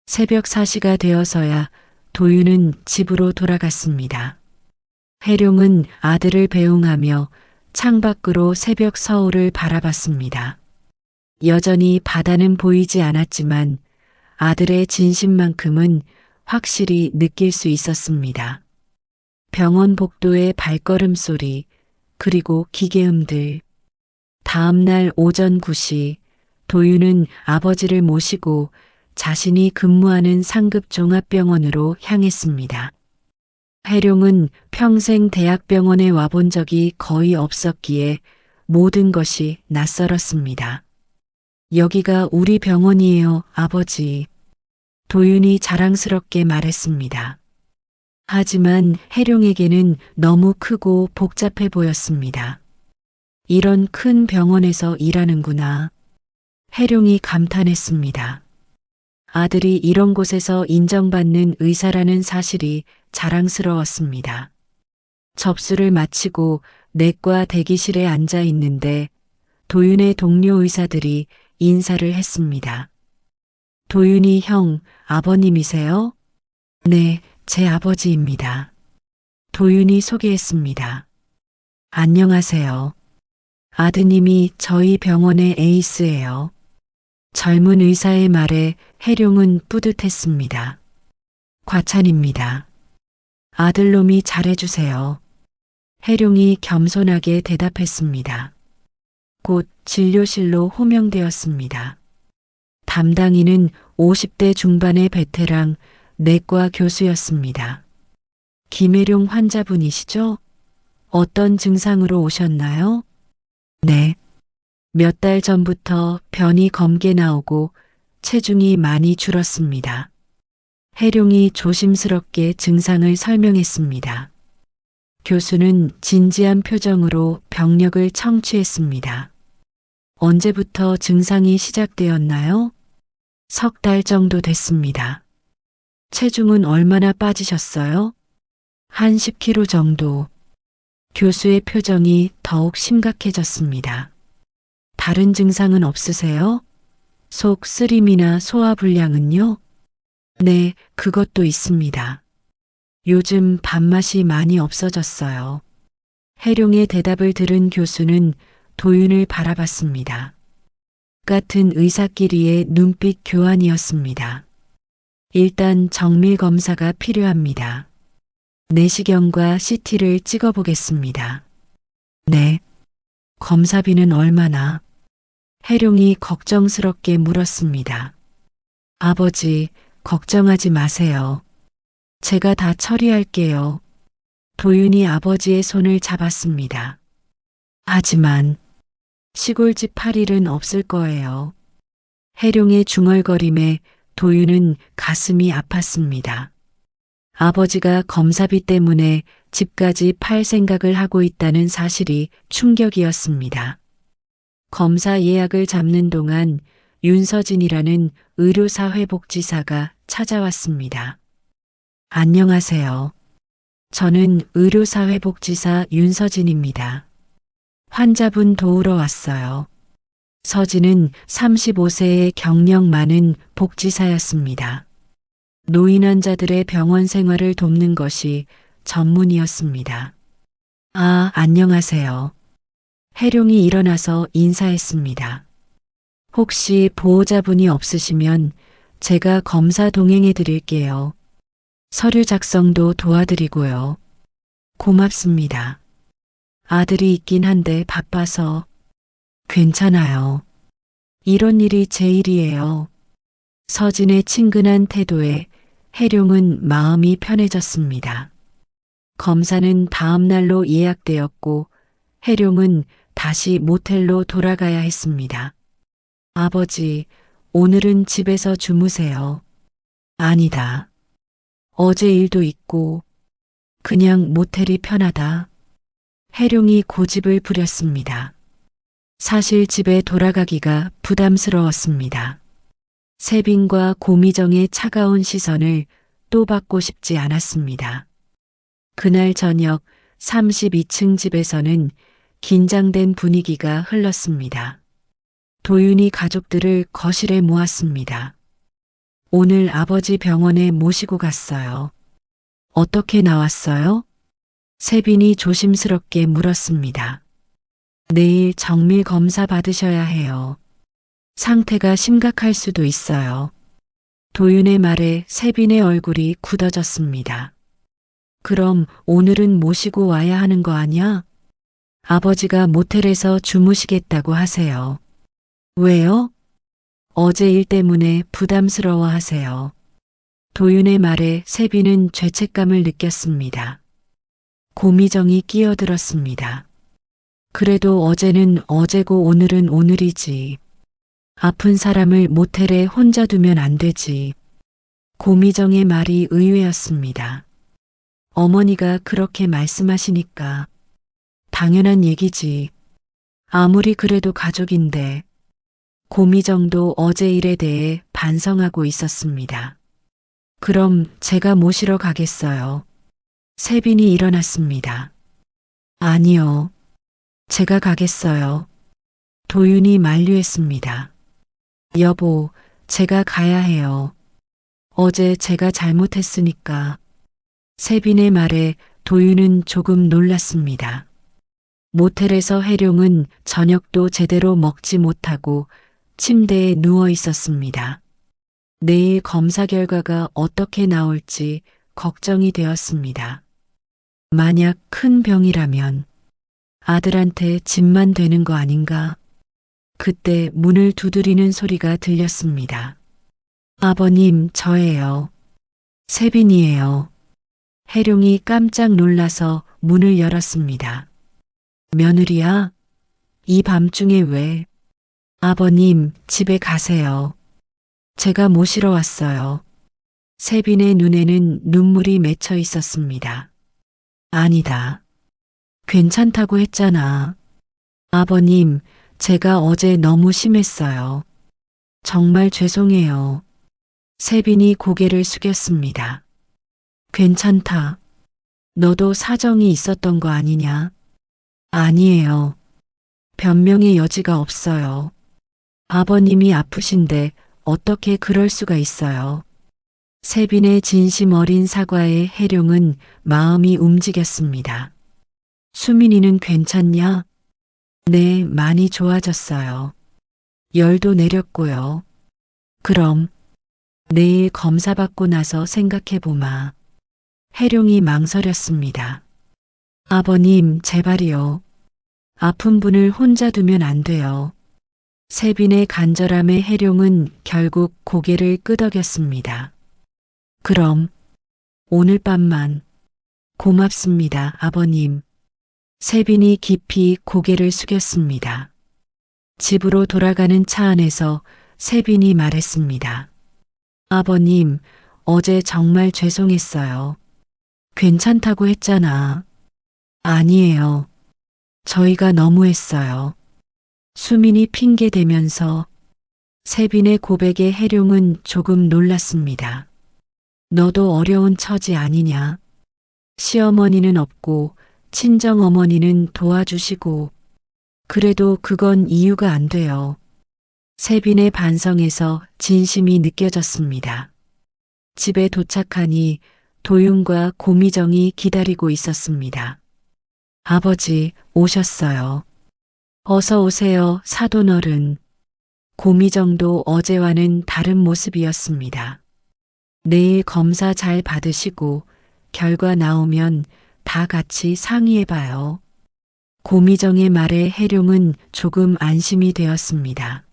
새벽 4시가 되어서야 도윤은 집으로 돌아갔습니다. 해룡은 아들을 배웅하며 창밖으로 새벽 서울을 바라봤습니다. 여전히 바다는 보이지 않았지만 아들의 진심만큼은 확실히 느낄 수 있었습니다. 병원 복도의 발걸음 소리, 그리고 기계음들. 다음 날 오전 9시 도윤은 아버지를 모시고 자신이 근무하는 상급 종합병원으로 향했습니다. 해룡은 평생 대학병원에 와본 적이 거의 없었기에 모든 것이 낯설었습니다. 여기가 우리 병원이에요, 아버지. 도윤이 자랑스럽게 말했습니다. 하지만 해룡에게는 너무 크고 복잡해 보였습니다. 이런 큰 병원에서 일하는구나. 해룡이 감탄했습니다. 아들이 이런 곳에서 인정받는 의사라는 사실이 자랑스러웠습니다. 접수를 마치고 내과 대기실에 앉아 있는데 도윤의 동료 의사들이 인사를 했습니다. 도윤이 형, 아버님이세요? 네, 제 아버지입니다. 도윤이 소개했습니다. 안녕하세요. 아드님이 저희 병원의 에이스예요. 젊은 의사의 말에 해룡은 뿌듯했습니다. 과찬입니다. 아들놈이 잘해주세요. 해룡이 겸손하게 대답했습니다. 곧 진료실로 호명되었습니다. 담당인은 50대 중반의 베테랑 내과 교수였습니다. 김혜룡 환자분이시죠? 어떤 증상으로 오셨나요? 네. 몇 달 전부터 변이 검게 나오고 체중이 많이 줄었습니다. 해룡이 조심스럽게 증상을 설명했습니다. 교수는 진지한 표정으로 병력을 청취했습니다. 언제부터 증상이 시작되었나요? 석 달 정도 됐습니다. 체중은 얼마나 빠지셨어요? 한 10kg 정도. 교수의 표정이 더욱 심각해졌습니다. 다른 증상은 없으세요? 속 쓰림이나 소화불량은요? 네, 그것도 있습니다. 요즘 밥맛이 많이 없어졌어요. 해룡의 대답을 들은 교수는 도윤을 바라봤습니다. 같은 의사끼리의 눈빛 교환이었습니다. 일단 정밀 검사가 필요합니다. 내시경과 CT를 찍어보겠습니다. 네. 검사비는 얼마나? 해룡이 걱정스럽게 물었습니다. 아버지, 걱정하지 마세요. 제가 다 처리할게요. 도윤이 아버지의 손을 잡았습니다. 하지만 시골집 할 일은 없을 거예요. 해룡의 중얼거림에 도윤은 가슴이 아팠습니다. 아버지가 검사비 때문에 집까지 팔 생각을 하고 있다는 사실이 충격이었습니다. 검사 예약을 잡는 동안 윤서진이라는 의료사회복지사가 찾아왔습니다. 안녕하세요. 저는 의료사회복지사 윤서진입니다. 환자분 도우러 왔어요. 서진은 35세의 경력 많은 복지사였습니다. 노인 환자들의 병원 생활을 돕는 것이 전문이었습니다. 아, 안녕하세요. 해룡이 일어나서 인사했습니다. 혹시 보호자분이 없으시면 제가 검사 동행해 드릴게요. 서류 작성도 도와드리고요. 고맙습니다. 아들이 있긴 한데 바빠서. 괜찮아요. 이런 일이 제 일이에요. 서진의 친근한 태도에 해룡은 마음이 편해졌습니다. 검사는 다음 날로 예약되었고 해룡은 다시 모텔로 돌아가야 했습니다. 아버지, 오늘은 집에서 주무세요. 아니다. 어제 일도 있고 그냥 모텔이 편하다. 해룡이 고집을 부렸습니다. 사실 집에 돌아가기가 부담스러웠습니다. 세빈과 고미정의 차가운 시선을 또 받고 싶지 않았습니다. 그날 저녁 32층 집에서는 긴장된 분위기가 흘렀습니다. 도윤이 가족들을 거실에 모았습니다. 오늘 아버지 병원에 모시고 갔어요. 어떻게 나왔어요? 세빈이 조심스럽게 물었습니다. 내일 정밀 검사 받으셔야 해요. 상태가 심각할 수도 있어요. 도윤의 말에 세빈의 얼굴이 굳어졌습니다. 그럼 오늘은 모시고 와야 하는 거 아니야? 아버지가 모텔에서 주무시겠다고 하세요. 왜요? 어제 일 때문에 부담스러워 하세요. 도윤의 말에 세빈은 죄책감을 느꼈습니다. 고미정이 끼어들었습니다. 그래도 어제는 어제고 오늘은 오늘이지. 아픈 사람을 모텔에 혼자 두면 안 되지. 고미정의 말이 의외였습니다. 어머니가 그렇게 말씀하시니까 당연한 얘기지. 아무리 그래도 가족인데. 고미정도 어제 일에 대해 반성하고 있었습니다. 그럼 제가 모시러 가겠어요. 세빈이 일어났습니다. 아니요. 제가 가겠어요. 도윤이 만류했습니다. 여보, 제가 가야 해요. 어제 제가 잘못했으니까. 세빈의 말에 도윤은 조금 놀랐습니다. 모텔에서 혜룡은 저녁도 제대로 먹지 못하고 침대에 누워 있었습니다. 내일 검사 결과가 어떻게 나올지 걱정이 되었습니다. 만약 큰 병이라면 아들한테 짐만 되는 거 아닌가? 그때 문을 두드리는 소리가 들렸습니다. 아버님, 저예요. 세빈이에요. 혜룡이 깜짝 놀라서 문을 열었습니다. 며느리야? 이 밤중에 왜? 아버님, 집에 가세요. 제가 모시러 왔어요. 세빈의 눈에는 눈물이 맺혀 있었습니다. 아니다. 괜찮다고 했잖아. 아버님, 제가 어제 너무 심했어요. 정말 죄송해요. 세빈이 고개를 숙였습니다. 괜찮다. 너도 사정이 있었던 거 아니냐? 아니에요. 변명의 여지가 없어요. 아버님이 아프신데 어떻게 그럴 수가 있어요. 세빈의 진심 어린 사과에 혜룡은 마음이 움직였습니다. 수민이는 괜찮냐? 네, 많이 좋아졌어요. 열도 내렸고요. 그럼 내일 검사 받고 나서 생각해보마. 혜룡이 망설였습니다. 아버님, 제발이요. 아픈 분을 혼자 두면 안 돼요. 세빈의 간절함에 혜룡은 결국 고개를 끄덕였습니다. 그럼 오늘 밤만. 고맙습니다, 아버님. 세빈이 깊이 고개를 숙였습니다. 집으로 돌아가는 차 안에서 세빈이 말했습니다. 아버님, 어제 정말 죄송했어요. 괜찮다고 했잖아. 아니에요. 저희가 너무했어요. 수민이 핑계대면서 세빈의 고백에 혜룡은 조금 놀랐습니다. 너도 어려운 처지 아니냐? 시어머니는 없고 친정어머니는 도와주시고 그래도 그건 이유가 안 돼요. 세빈의 반성에서 진심이 느껴졌습니다. 집에 도착하니 도윤과 고미정이 기다리고 있었습니다. 아버지, 오셨어요. 어서 오세요, 사돈어른. 고미정도 어제와는 다른 모습이었습니다. 내일 검사 잘 받으시고 결과 나오면 다 같이 상의해봐요. 고미정의 말에 혜룡은 조금 안심이 되었습니다.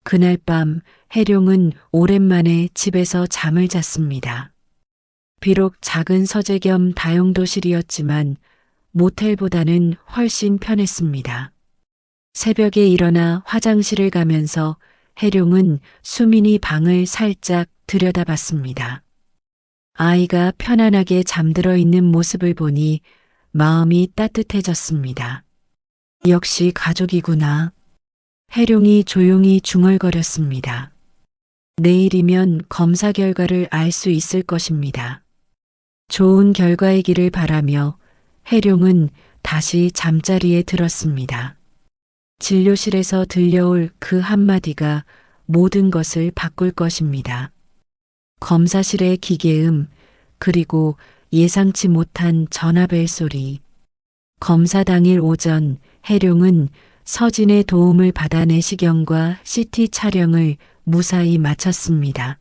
그날 밤 혜룡은 오랜만에 집에서 잠을 잤습니다. 비록 작은 서재 겸 다용도실이었지만 모텔보다는 훨씬 편했습니다. 새벽에 일어나 화장실을 가면서 혜룡은 수민이 방을 살짝 들여다봤습니다. 아이가 편안하게 잠들어 있는 모습을 보니 마음이 따뜻해졌습니다. 역시 가족이구나. 혜룡이 조용히 중얼거렸습니다. 내일이면 검사 결과를 알 수 있을 것입니다. 좋은 결과이기를 바라며 해룡은 다시 잠자리에 들었습니다. 진료실에서 들려올 그 한마디가 모든 것을 바꿀 것입니다. 검사실의 기계음, 그리고 예상치 못한 전화벨 소리. 검사 당일 오전 해룡은 서진의 도움을 받아 내시경과 CT 촬영을 무사히 마쳤습니다.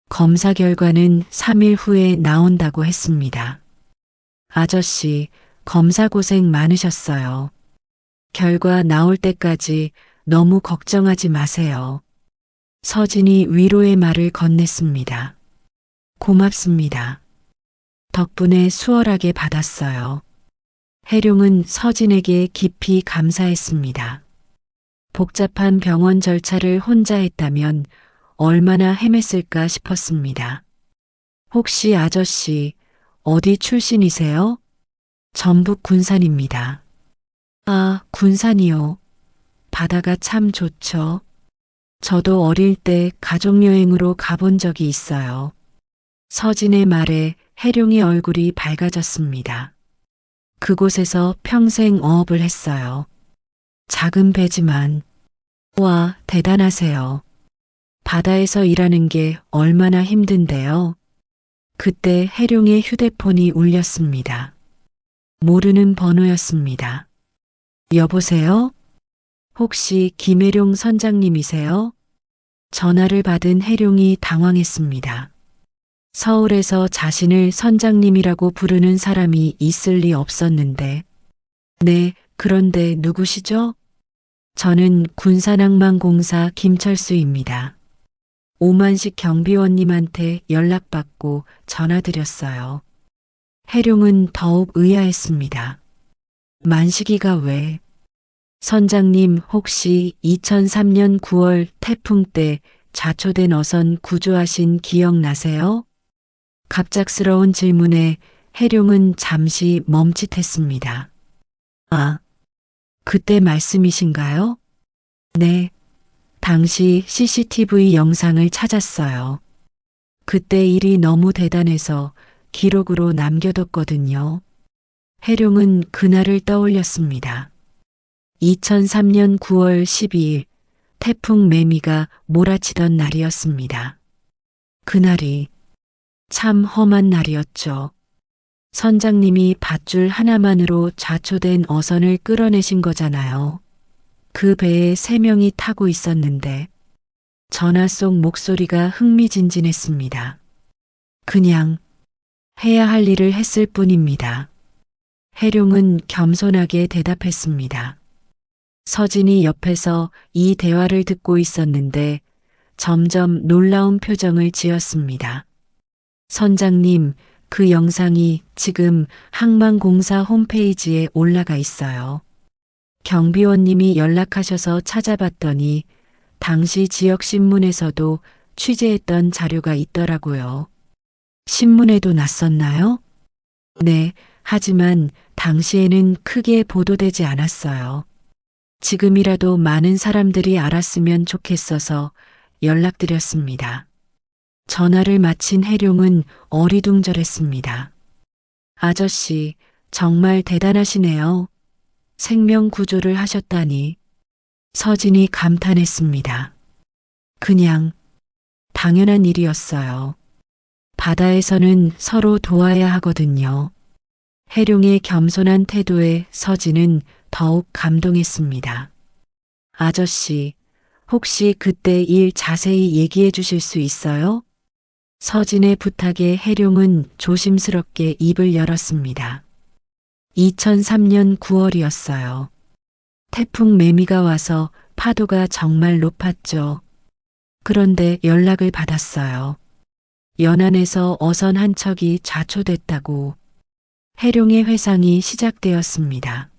검사 결과는 3일 후에 나온다고 했습니다. 아저씨, 검사 고생 많으셨어요. 결과 나올 때까지 너무 걱정하지 마세요. 서진이 위로의 말을 건넸습니다. 고맙습니다. 덕분에 수월하게 받았어요. 해룡은 서진에게 깊이 감사했습니다. 복잡한 병원 절차를 혼자 했다면 얼마나 헤맸을까 싶었습니다. 혹시 아저씨, 어디 출신이세요? 전북 군산입니다. 아, 군산이요. 바다가 참 좋죠. 저도 어릴 때 가족여행으로 가본 적이 있어요. 서진의 말에 해룡의 얼굴이 밝아졌습니다. 그곳에서 평생 어업을 했어요. 작은 배지만. 와, 대단하세요. 바다에서 일하는 게 얼마나 힘든데요. 그때 해룡의 휴대폰이 울렸습니다. 모르는 번호였습니다. 여보세요? 혹시 김해룡 선장님이세요? 전화를 받은 해룡이 당황했습니다. 서울에서 자신을 선장님이라고 부르는 사람이 있을 리 없었는데. 네, 그런데 누구시죠? 저는 군산항만공사 김철수입니다. 오만식 경비원님한테 연락받고 전화드렸어요. 해룡은 더욱 의아했습니다. 만식이가 왜? 선장님 혹시 2003년 9월 태풍 때 좌초된 어선 구조하신 기억나세요? 갑작스러운 질문에 해룡은 잠시 멈칫했습니다. 아, 그때 말씀이신가요? 네. 당시 CCTV 영상을 찾았어요. 그때 일이 너무 대단해서 기록으로 남겨뒀거든요. 해룡은 그날을 떠올렸습니다. 2003년 9월 12일 태풍 매미가 몰아치던 날이었습니다. 그날이 참 험한 날이었죠. 선장님이 밧줄 하나만으로 좌초된 어선을 끌어내신 거잖아요. 그 배에 3명이 타고 있었는데 전화 속 목소리가 흥미진진했습니다. 그냥 해야 할 일을 했을 뿐입니다. 해룡은 겸손하게 대답했습니다. 서진이 옆에서 이 대화를 듣고 있었는데 점점 놀라운 표정을 지었습니다. 선장님, 그 영상이 지금 항만공사 홈페이지에 올라가 있어요. 경비원님이 연락하셔서 찾아봤더니 당시 지역신문에서도 취재했던 자료가 있더라고요. 신문에도 났었나요? 네, 하지만 당시에는 크게 보도되지 않았어요. 지금이라도 많은 사람들이 알았으면 좋겠어서 연락드렸습니다. 전화를 마친 해룡은 어리둥절했습니다. 아저씨, 정말 대단하시네요. 생명 구조를 하셨다니. 서진이 감탄했습니다. 그냥 당연한 일이었어요. 바다에서는 서로 도와야 하거든요. 해룡의 겸손한 태도에 서진은 더욱 감동했습니다. 아저씨, 혹시 그때 일 자세히 얘기해 주실 수 있어요? 서진의 부탁에 해룡은 조심스럽게 입을 열었습니다. 2003년 9월이었어요. 태풍 매미가 와서 파도가 정말 높았죠. 그런데 연락을 받았어요. 연안에서 어선 한 척이 좌초됐다고. 해룡의 회상이 시작되었습니다.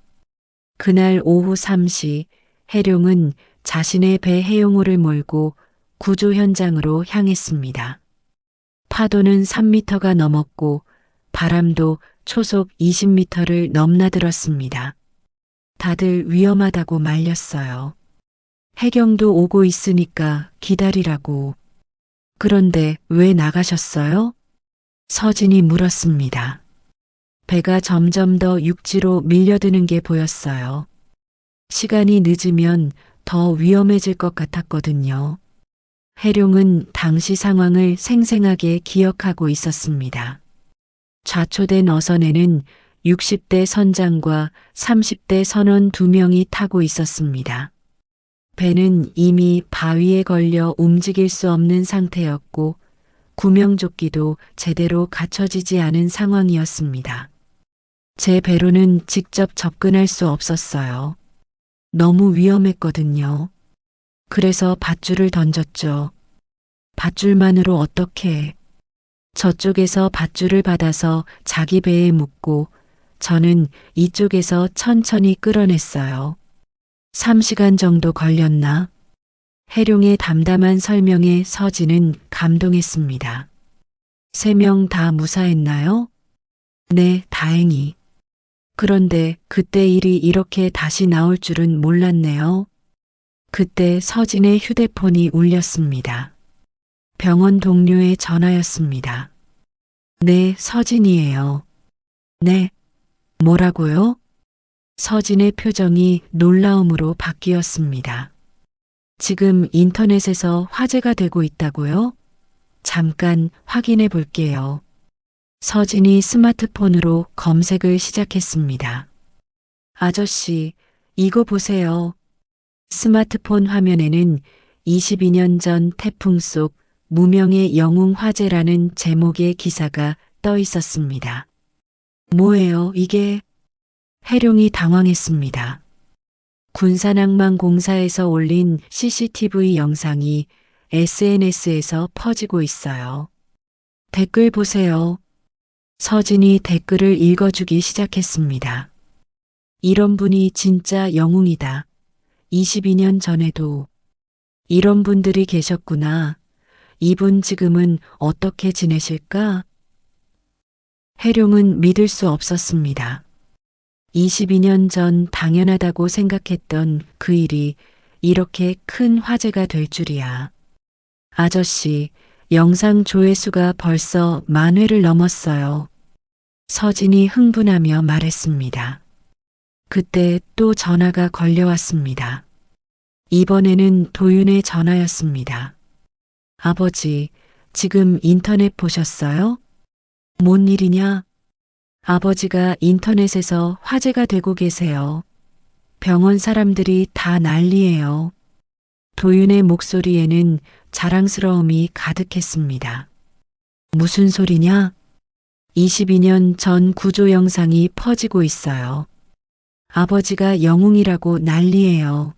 그날 오후 3시 해룡은 자신의 배 해용호를 몰고 구조 현장으로 향했습니다. 파도는 3m가 넘었고 바람도 초속 20m를 넘나들었습니다. 다들 위험하다고 말렸어요. 해경도 오고 있으니까 기다리라고. 그런데 왜 나가셨어요? 서진이 물었습니다. 배가 점점 더 육지로 밀려드는 게 보였어요. 시간이 늦으면 더 위험해질 것 같았거든요. 해룡은 당시 상황을 생생하게 기억하고 있었습니다. 좌초된 어선에는 60대 선장과 30대 선원 2명이 타고 있었습니다. 배는 이미 바위에 걸려 움직일 수 없는 상태였고 구명조끼도 제대로 갖춰지지 않은 상황이었습니다. 제 배로는 직접 접근할 수 없었어요. 너무 위험했거든요. 그래서 밧줄을 던졌죠. 밧줄만으로 어떻게? 저쪽에서 밧줄을 받아서 자기 배에 묶고 저는 이쪽에서 천천히 끌어냈어요. 3시간 정도 걸렸나? 해룡의 담담한 설명에 서진은 감동했습니다. 3명 다 무사했나요? 네, 다행히. 그런데 그때 일이 이렇게 다시 나올 줄은 몰랐네요. 그때 서진의 휴대폰이 울렸습니다. 병원 동료의 전화였습니다. 네, 서진이에요. 네. 뭐라고요? 서진의 표정이 놀라움으로 바뀌었습니다. 지금 인터넷에서 화제가 되고 있다고요? 잠깐 확인해 볼게요. 서진이 스마트폰으로 검색을 시작했습니다. 아저씨, 이거 보세요. 스마트폰 화면에는 22년 전 태풍 속 무명의 영웅 화재라는 제목의 기사가 떠 있었습니다. 뭐예요, 이게? 해룡이 당황했습니다. 군산항만공사에서 올린 CCTV 영상이 SNS에서 퍼지고 있어요. 댓글 보세요. 서진이 댓글을 읽어주기 시작했습니다. 이런 분이 진짜 영웅이다. 22년 전에도 이런 분들이 계셨구나. 이분 지금은 어떻게 지내실까? 해룡은 믿을 수 없었습니다. 22년 전 당연하다고 생각했던 그 일이 이렇게 큰 화제가 될 줄이야. 아저씨, 영상 조회수가 벌써 10,000회를 넘었어요. 서진이 흥분하며 말했습니다. 그때 또 전화가 걸려왔습니다. 이번에는 도윤의 전화였습니다. 아버지, 지금 인터넷 보셨어요? 뭔 일이냐? 아버지가 인터넷에서 화제가 되고 계세요. 병원 사람들이 다 난리예요. 도윤의 목소리에는 자랑스러움이 가득했습니다. 무슨 소리냐? 22년 전 구조 영상이 퍼지고 있어요. 아버지가 영웅이라고 난리예요.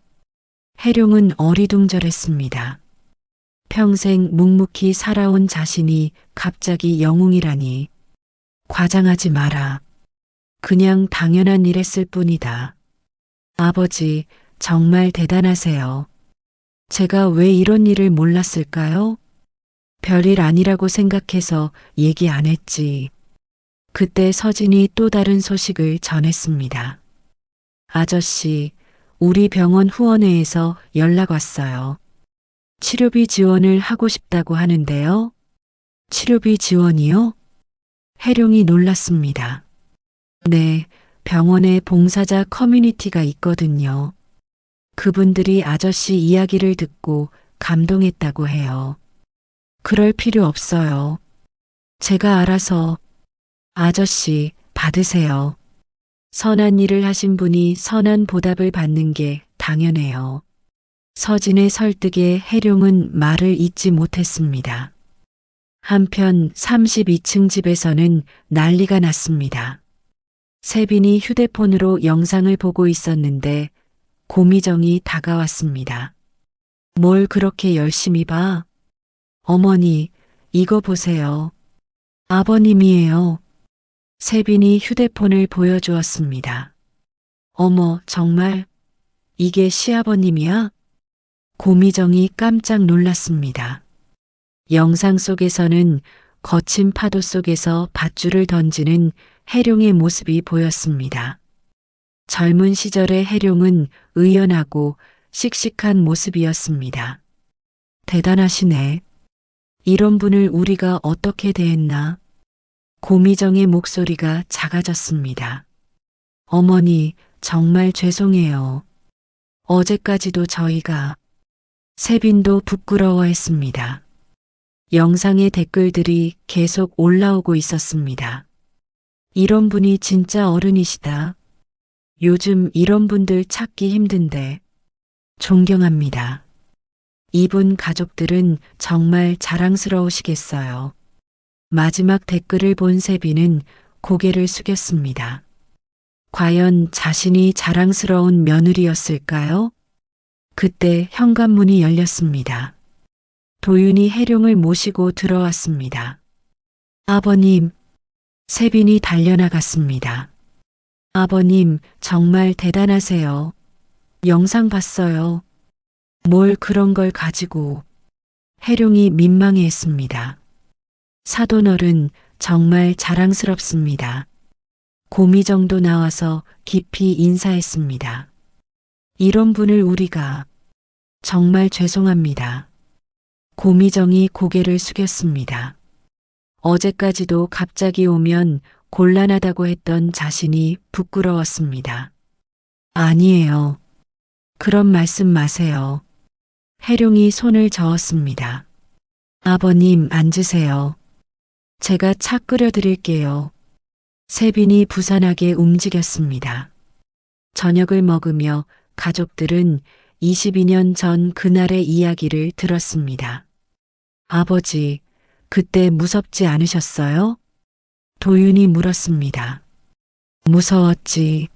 해룡은 어리둥절했습니다. 평생 묵묵히 살아온 자신이 갑자기 영웅이라니. 과장하지 마라. 그냥 당연한 일했을 뿐이다. 아버지, 정말 대단하세요. 제가 왜 이런 일을 몰랐을까요? 별일 아니라고 생각해서 얘기 안 했지. 그때 서진이 또 다른 소식을 전했습니다. 아저씨, 우리 병원 후원회에서 연락 왔어요. 치료비 지원을 하고 싶다고 하는데요. 치료비 지원이요? 해룡이 놀랐습니다. 네, 병원에 봉사자 커뮤니티가 있거든요. 그분들이 아저씨 이야기를 듣고 감동했다고 해요. 그럴 필요 없어요. 제가 알아서. 아저씨, 받으세요. 선한 일을 하신 분이 선한 보답을 받는 게 당연해요. 서진의 설득에 해룡은 말을 잇지 못했습니다. 한편 32층 집에서는 난리가 났습니다. 세빈이 휴대폰으로 영상을 보고 있었는데 고미정이 다가왔습니다. 뭘 그렇게 열심히 봐? 어머니, 이거 보세요. 아버님이에요. 세빈이 휴대폰을 보여주었습니다. 어머, 정말? 이게 시아버님이야? 고미정이 깜짝 놀랐습니다. 영상 속에서는 거친 파도 속에서 밧줄을 던지는 해룡의 모습이 보였습니다. 젊은 시절의 해룡은 의연하고 씩씩한 모습이었습니다. 대단하시네. 이런 분을 우리가 어떻게 대했나? 고미정의 목소리가 작아졌습니다. 어머니, 정말 죄송해요. 어제까지도 저희가 세빈도 부끄러워했습니다. 영상의 댓글들이 계속 올라오고 있었습니다. 이런 분이 진짜 어른이시다. 요즘 이런 분들 찾기 힘든데 존경합니다. 이분 가족들은 정말 자랑스러우시겠어요. 마지막 댓글을 본 세빈은 고개를 숙였습니다. 과연 자신이 자랑스러운 며느리였을까요? 그때 현관문이 열렸습니다. 도윤이 혜룡을 모시고 들어왔습니다. 아버님, 세빈이 달려나갔습니다. 아버님, 정말 대단하세요. 영상 봤어요. 뭘 그런 걸 가지고. 혜룡이 민망해했습니다. 사돈어른, 정말 자랑스럽습니다. 고미정도 나와서 깊이 인사했습니다. 이런 분을 우리가 정말 죄송합니다. 고미정이 고개를 숙였습니다. 어제까지도 갑자기 오면 곤란하다고 했던 자신이 부끄러웠습니다. 아니에요. 그런 말씀 마세요. 혜룡이 손을 저었습니다. 아버님, 앉으세요. 제가 차 끓여드릴게요. 세빈이 부산하게 움직였습니다. 저녁을 먹으며 가족들은 22년 전 그날의 이야기를 들었습니다. 아버지, 그때 무섭지 않으셨어요? 도윤이 물었습니다. 무서웠지.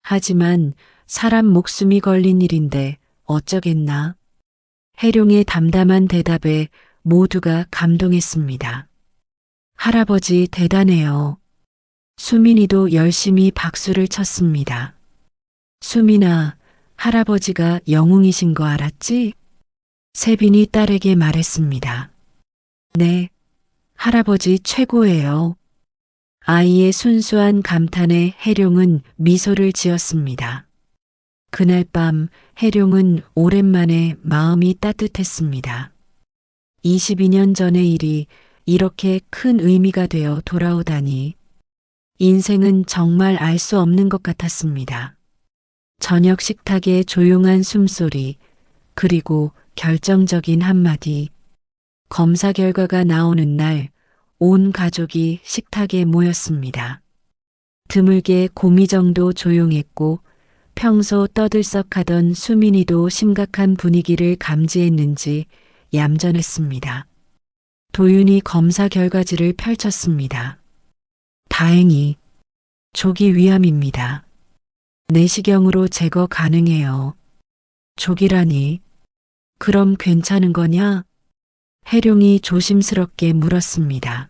하지만 사람 목숨이 걸린 일인데 어쩌겠나. 혜룡의 담담한 대답에 모두가 감동했습니다. 할아버지 대단해요. 수민이도 열심히 박수를 쳤습니다. 수민아, 할아버지가 영웅이신 거 알았지? 세빈이 딸에게 말했습니다. 네, 할아버지 최고예요. 아이의 순수한 감탄에 혜룡은 미소를 지었습니다. 그날 밤 혜룡은 오랜만에 마음이 따뜻했습니다. 22년 전의 일이 이렇게 큰 의미가 되어 돌아오다니 인생은 정말 알 수 없는 것 같았습니다. 저녁 식탁의 조용한 숨소리, 그리고 결정적인 한마디. 검사 결과가 나오는 날 온 가족이 식탁에 모였습니다. 드물게 고미정도 조용했고 평소 떠들썩하던 수민이도 심각한 분위기를 감지했는지 얌전했습니다. 도윤이 검사 결과지를 펼쳤습니다. 다행히 조기 위암입니다. 내시경으로 제거 가능해요. 조기라니. 그럼 괜찮은 거냐? 혜룡이 조심스럽게 물었습니다.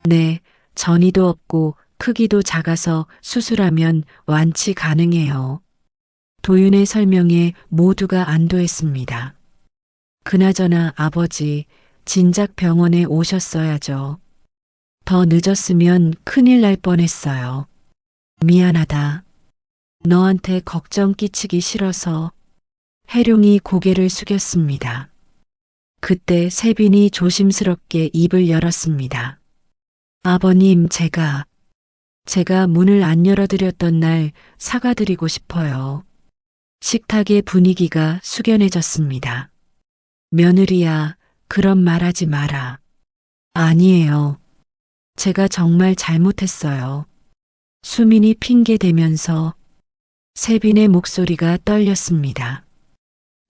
네, 전이도 없고 크기도 작아서 수술하면 완치 가능해요. 도윤의 설명에 모두가 안도했습니다. 그나저나 아버지, 진작 병원에 오셨어야죠. 더 늦었으면 큰일 날 뻔했어요. 미안하다. 너한테 걱정 끼치기 싫어서. 혜룡이 고개를 숙였습니다. 그때 세빈이 조심스럽게 입을 열었습니다. 아버님, 제가 문을 안 열어드렸던 날 사과드리고 싶어요. 식탁의 분위기가 숙연해졌습니다. 며느리야, 그런 말하지 마라. 아니에요. 제가 정말 잘못했어요. 수민이 핑계대면서 세빈의 목소리가 떨렸습니다.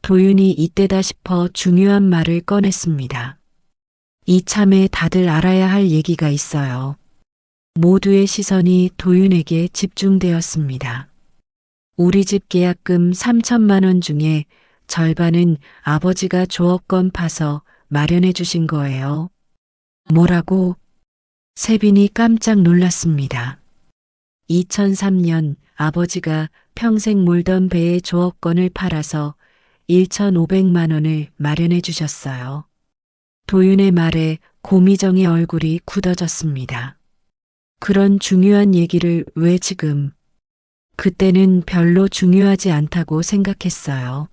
도윤이 이때다 싶어 중요한 말을 꺼냈습니다. 이참에 다들 알아야 할 얘기가 있어요. 모두의 시선이 도윤에게 집중되었습니다. 우리 집 계약금 3천만 원 중에 절반은 아버지가 조업권 파서 마련해 주신 거예요. 뭐라고? 세빈이 깜짝 놀랐습니다. 2003년 아버지가 평생 몰던 배의 조업권을 팔아서 1,500만 원을 마련해 주셨어요. 도윤의 말에 고미정의 얼굴이 굳어졌습니다. 그런 중요한 얘기를 왜 지금? 그때는 별로 중요하지 않다고 생각했어요.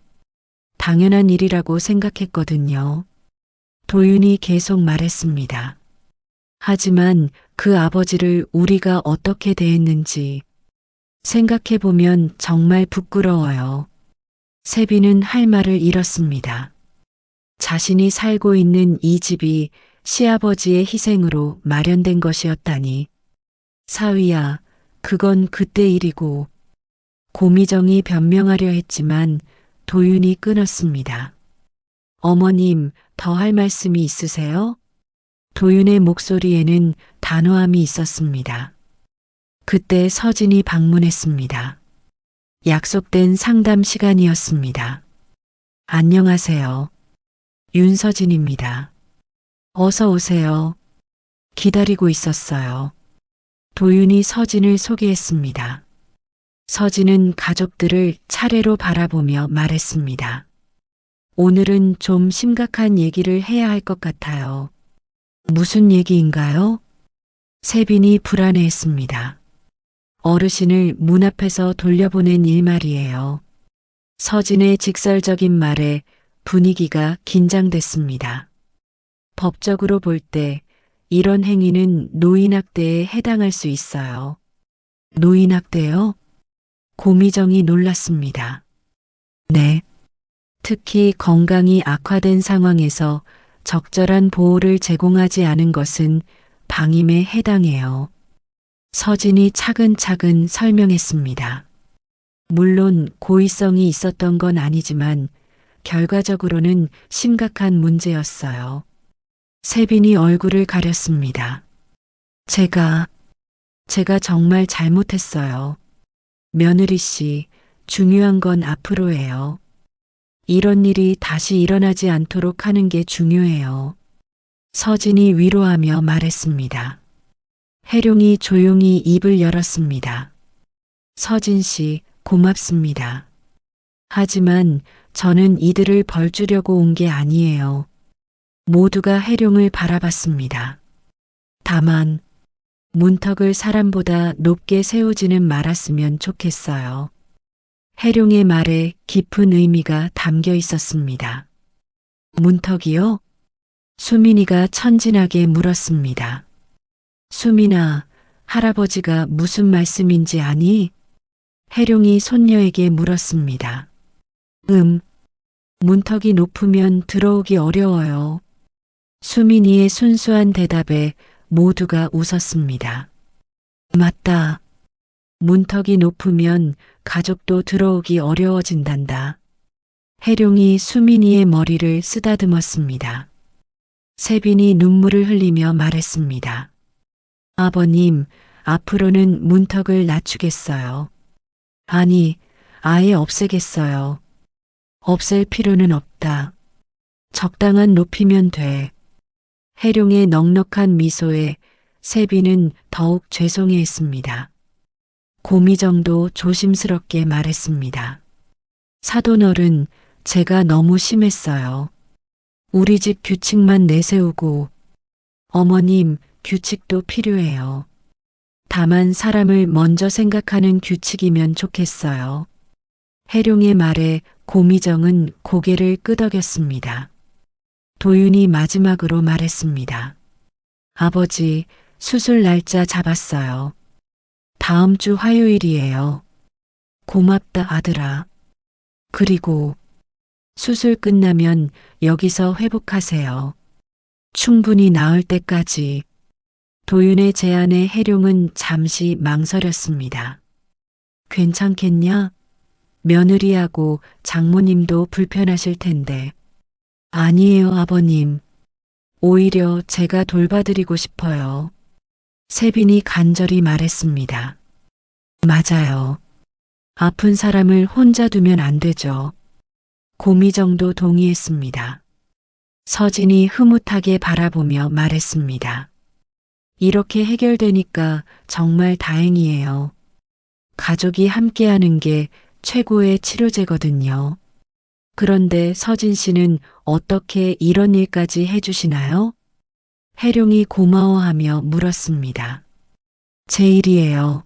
당연한 일이라고 생각했거든요. 도윤이 계속 말했습니다. 하지만 그 아버지를 우리가 어떻게 대했는지 생각해보면 정말 부끄러워요. 세빈은 할 말을 잃었습니다. 자신이 살고 있는 이 집이 시아버지의 희생으로 마련된 것이었다니. 사위야, 그건 그때 일이고. 고미정이 변명하려 했지만 도윤이 끊었습니다. 어머님, 더 할 말씀이 있으세요? 도윤의 목소리에는 단호함이 있었습니다. 그때 서진이 방문했습니다. 약속된 상담 시간이었습니다. 안녕하세요. 윤서진입니다. 어서 오세요. 기다리고 있었어요. 도윤이 서진을 소개했습니다. 서진은 가족들을 차례로 바라보며 말했습니다. 오늘은 좀 심각한 얘기를 해야 할 것 같아요. 무슨 얘기인가요? 세빈이 불안해했습니다. 어르신을 문 앞에서 돌려보낸 일 말이에요. 서진의 직설적인 말에 분위기가 긴장됐습니다. 법적으로 볼 때 이런 행위는 노인학대에 해당할 수 있어요. 노인학대요? 고미정이 놀랐습니다. 네. 특히 건강이 악화된 상황에서 적절한 보호를 제공하지 않은 것은 방임에 해당해요. 서진이 차근차근 설명했습니다. 물론 고의성이 있었던 건 아니지만 결과적으로는 심각한 문제였어요. 세빈이 얼굴을 가렸습니다. 제가 정말 잘못했어요. 며느리 씨, 중요한 건 앞으로예요. 이런 일이 다시 일어나지 않도록 하는 게 중요해요. 서진이 위로하며 말했습니다. 혜룡이 조용히 입을 열었습니다. 서진 씨, 고맙습니다. 하지만 저는 이들을 벌주려고 온 게 아니에요. 모두가 혜룡을 바라봤습니다. 다만 문턱을 사람보다 높게 세우지는 말았으면 좋겠어요. 혜룡의 말에 깊은 의미가 담겨 있었습니다. 문턱이요? 수민이가 천진하게 물었습니다. 수민아, 할아버지가 무슨 말씀인지 아니? 혜룡이 손녀에게 물었습니다. 문턱이 높으면 들어오기 어려워요. 수민이의 순수한 대답에 모두가 웃었습니다. 맞다. 문턱이 높으면 가족도 들어오기 어려워진단다. 혜룡이 수민이의 머리를 쓰다듬었습니다. 세빈이 눈물을 흘리며 말했습니다. 아버님, 앞으로는 문턱을 낮추겠어요. 아니, 아예 없애겠어요. 없앨 필요는 없다. 적당한 높이면 돼. 혜룡의 넉넉한 미소에 세빈은 더욱 죄송해했습니다. 고미정도 조심스럽게 말했습니다. 사돈어른, 제가 너무 심했어요. 우리 집 규칙만 내세우고. 어머님, 규칙도 필요해요. 다만 사람을 먼저 생각하는 규칙이면 좋겠어요. 혜룡의 말에 고미정은 고개를 끄덕였습니다. 도윤이 마지막으로 말했습니다. 아버지, 수술 날짜 잡았어요. 다음 주 화요일이에요. 고맙다 아들아. 그리고 수술 끝나면 여기서 회복하세요. 충분히 나을 때까지. 도윤의 제안에 혜룡은 잠시 망설였습니다. 괜찮겠냐? 며느리하고 장모님도 불편하실 텐데. 아니에요, 아버님. 오히려 제가 돌봐드리고 싶어요. 세빈이 간절히 말했습니다. 맞아요. 아픈 사람을 혼자 두면 안 되죠. 고미정도 동의했습니다. 서진이 흐뭇하게 바라보며 말했습니다. 이렇게 해결되니까 정말 다행이에요. 가족이 함께하는 게 최고의 치료제거든요. 그런데 서진 씨는 어떻게 이런 일까지 해주시나요? 혜룡이 고마워하며 물었습니다. 제 일이에요.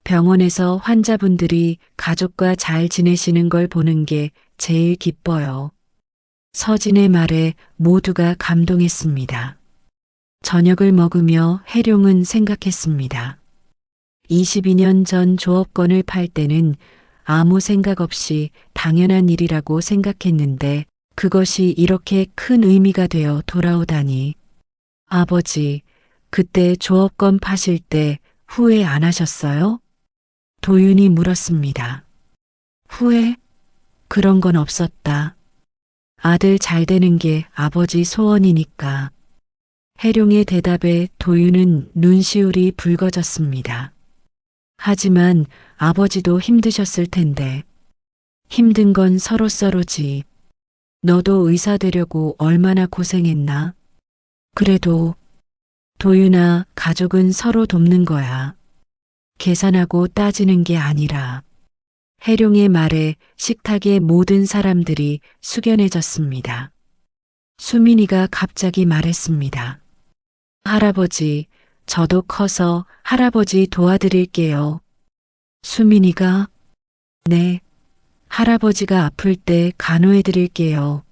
병원에서 환자분들이 가족과 잘 지내시는 걸 보는 게 제일 기뻐요. 서진의 말에 모두가 감동했습니다. 저녁을 먹으며 해룡은 생각했습니다. 22년 전 조업권을 팔 때는 아무 생각 없이 당연한 일이라고 생각했는데 그것이 이렇게 큰 의미가 되어 돌아오다니. 아버지, 그때 조업권 파실 때 후회 안 하셨어요? 도윤이 물었습니다. 후회? 그런 건 없었다. 아들 잘 되는 게 아버지 소원이니까. 해룡의 대답에 도윤은 눈시울이 붉어졌습니다. 하지만 아버지도 힘드셨을 텐데. 힘든 건 서로서로지. 너도 의사 되려고 얼마나 고생했나? 그래도 도윤아, 가족은 서로 돕는 거야. 계산하고 따지는 게 아니라. 해룡의 말에 식탁의 모든 사람들이 숙연해졌습니다. 수민이가 갑자기 말했습니다. 할아버지, 저도 커서 할아버지 도와드릴게요. 수민이가, 네, 할아버지가 아플 때 간호해드릴게요.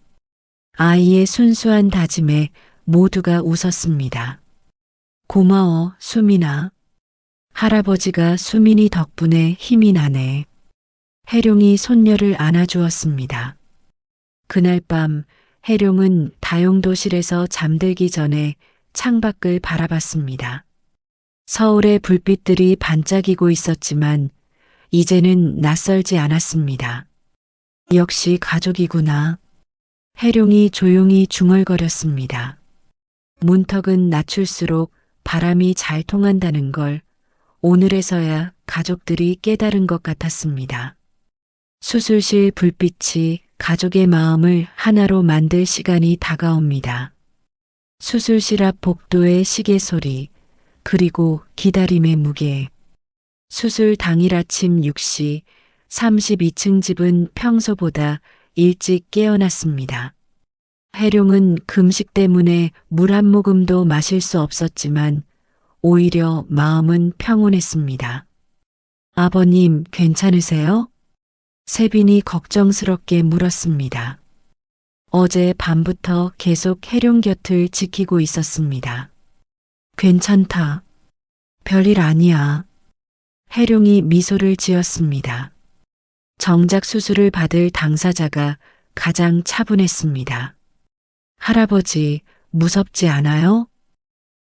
아이의 순수한 다짐에 모두가 웃었습니다. 고마워, 수민아. 할아버지가 수민이 덕분에 힘이 나네. 해룡이 손녀를 안아주었습니다. 그날 밤 해룡은 다용도실에서 잠들기 전에 창밖을 바라봤습니다. 서울의 불빛들이 반짝이고 있었지만 이제는 낯설지 않았습니다. 역시 가족이구나. 해룡이 조용히 중얼거렸습니다. 문턱은 낮출수록 바람이 잘 통한다는 걸 오늘에서야 가족들이 깨달은 것 같았습니다. 수술실 불빛이 가족의 마음을 하나로 만들 시간이 다가옵니다. 수술실 앞 복도의 시계 소리, 그리고 기다림의 무게. 수술 당일 아침 6시 32층 집은 평소보다 일찍 깨어났습니다. 해룡은 금식 때문에 물 한 모금도 마실 수 없었지만 오히려 마음은 평온했습니다. 아버님, 괜찮으세요? 세빈이 걱정스럽게 물었습니다. 어제 밤부터 계속 해룡 곁을 지키고 있었습니다. 괜찮다. 별일 아니야. 해룡이 미소를 지었습니다. 정작 수술을 받을 당사자가 가장 차분했습니다. 할아버지, 무섭지 않아요?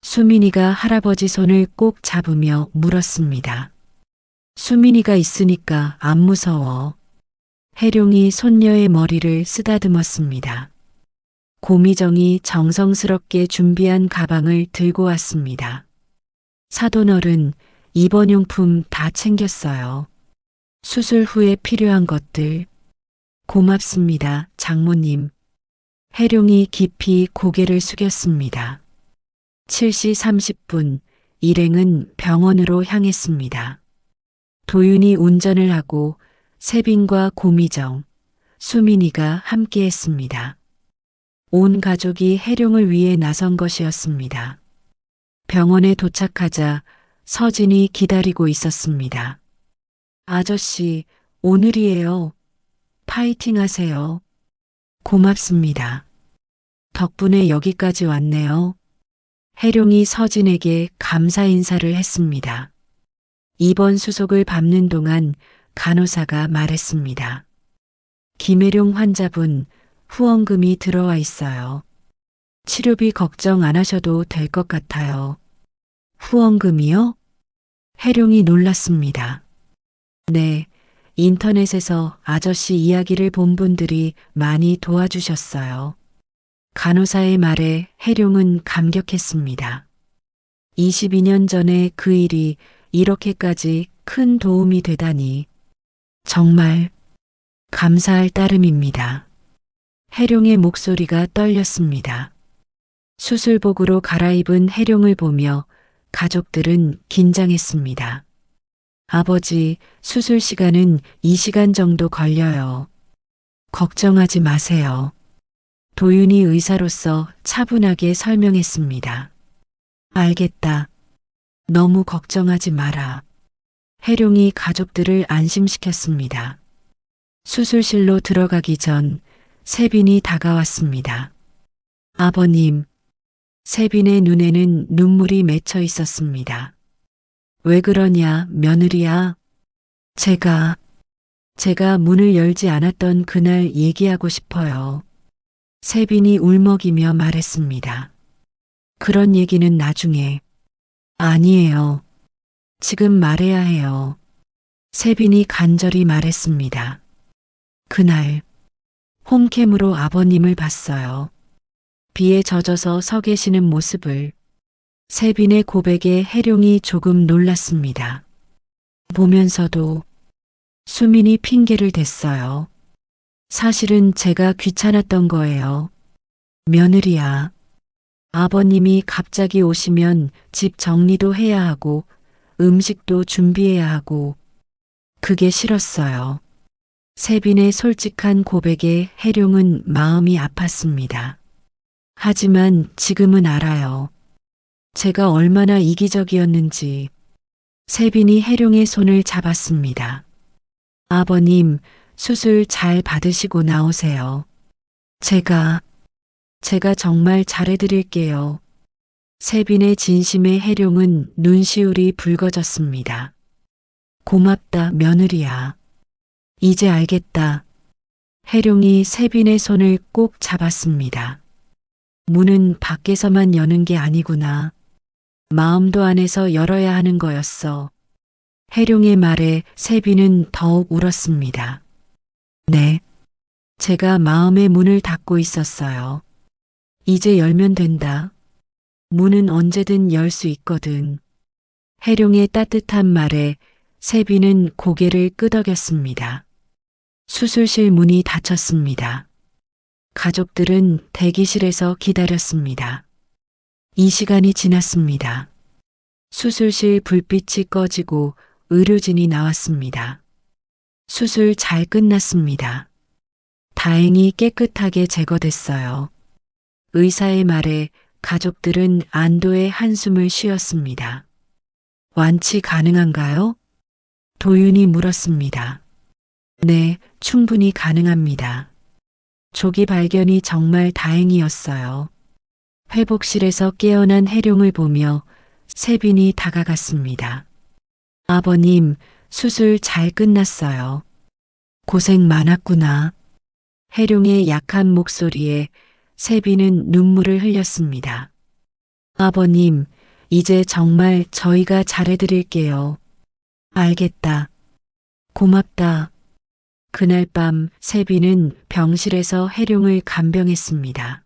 수민이가 할아버지 손을 꼭 잡으며 물었습니다. 수민이가 있으니까 안 무서워. 해룡이 손녀의 머리를 쓰다듬었습니다. 고미정이 정성스럽게 준비한 가방을 들고 왔습니다. 사돈어른, 입원용품 다 챙겼어요. 수술 후에 필요한 것들. 고맙습니다, 장모님. 해룡이 깊이 고개를 숙였습니다. 7시 30분, 일행은 병원으로 향했습니다. 도윤이 운전을 하고 세빈과 고미정, 수민이가 함께했습니다. 온 가족이 해룡을 위해 나선 것이었습니다. 병원에 도착하자 서진이 기다리고 있었습니다. 아저씨, 오늘이에요. 파이팅 하세요. 고맙습니다. 덕분에 여기까지 왔네요. 해룡이 서진에게 감사 인사를 했습니다. 입원 수속을 밟는 동안 간호사가 말했습니다. 김혜룡 환자분, 후원금이 들어와 있어요. 치료비 걱정 안 하셔도 될 것 같아요. 후원금이요? 해룡이 놀랐습니다. 네, 인터넷에서 아저씨 이야기를 본 분들이 많이 도와주셨어요. 간호사의 말에 해룡은 감격했습니다. 22년 전에 그 일이 이렇게까지 큰 도움이 되다니 정말 감사할 따름입니다. 해룡의 목소리가 떨렸습니다. 수술복으로 갈아입은 해룡을 보며 가족들은 긴장했습니다. 아버지, 수술 시간은 2시간 정도 걸려요. 걱정하지 마세요. 도윤이 의사로서 차분하게 설명했습니다. 알겠다. 너무 걱정하지 마라. 해룡이 가족들을 안심시켰습니다. 수술실로 들어가기 전 세빈이 다가왔습니다. 아버님, 세빈의 눈에는 눈물이 맺혀 있었습니다. 왜 그러냐, 며느리야. 제가 문을 열지 않았던 그날 얘기하고 싶어요. 세빈이 울먹이며 말했습니다. 그런 얘기는 나중에. 아니에요. 지금 말해야 해요. 세빈이 간절히 말했습니다. 그날 홈캠으로 아버님을 봤어요. 비에 젖어서 서 계시는 모습을. 세빈의 고백에 혜룡이 조금 놀랐습니다. 보면서도 수민이 핑계를 댔어요. 사실은 제가 귀찮았던 거예요. 며느리야. 아버님이 갑자기 오시면 집 정리도 해야 하고 음식도 준비해야 하고 그게 싫었어요. 세빈의 솔직한 고백에 혜룡은 마음이 아팠습니다. 하지만 지금은 알아요. 제가 얼마나 이기적이었는지. 세빈이 혜룡의 손을 잡았습니다. 아버님, 수술 잘 받으시고 나오세요. 제가 정말 잘해드릴게요. 세빈의 진심에 혜룡은 눈시울이 붉어졌습니다. 고맙다, 며느리야. 이제 알겠다. 혜룡이 세빈의 손을 꼭 잡았습니다. 문은 밖에서만 여는 게 아니구나. 마음도 안에서 열어야 하는 거였어. 혜룡의 말에 세빈은 더욱 울었습니다. 네. 제가 마음의 문을 닫고 있었어요. 이제 열면 된다. 문은 언제든 열 수 있거든. 혜룡의 따뜻한 말에 세빈은 고개를 끄덕였습니다. 수술실 문이 닫혔습니다. 가족들은 대기실에서 기다렸습니다. 이 시간이 지났습니다. 수술실 불빛이 꺼지고 의료진이 나왔습니다. 수술 잘 끝났습니다. 다행히 깨끗하게 제거됐어요. 의사의 말에 가족들은 안도의 한숨을 쉬었습니다. 완치 가능한가요? 도윤이 물었습니다. 네, 충분히 가능합니다. 조기 발견이 정말 다행이었어요. 회복실에서 깨어난 혜룡을 보며 세빈이 다가갔습니다. 아버님, 수술 잘 끝났어요. 고생 많았구나. 혜룡의 약한 목소리에 세빈은 눈물을 흘렸습니다. 아버님, 이제 정말 저희가 잘해드릴게요. 알겠다. 고맙다. 그날 밤 세빈은 병실에서 혜룡을 간병했습니다.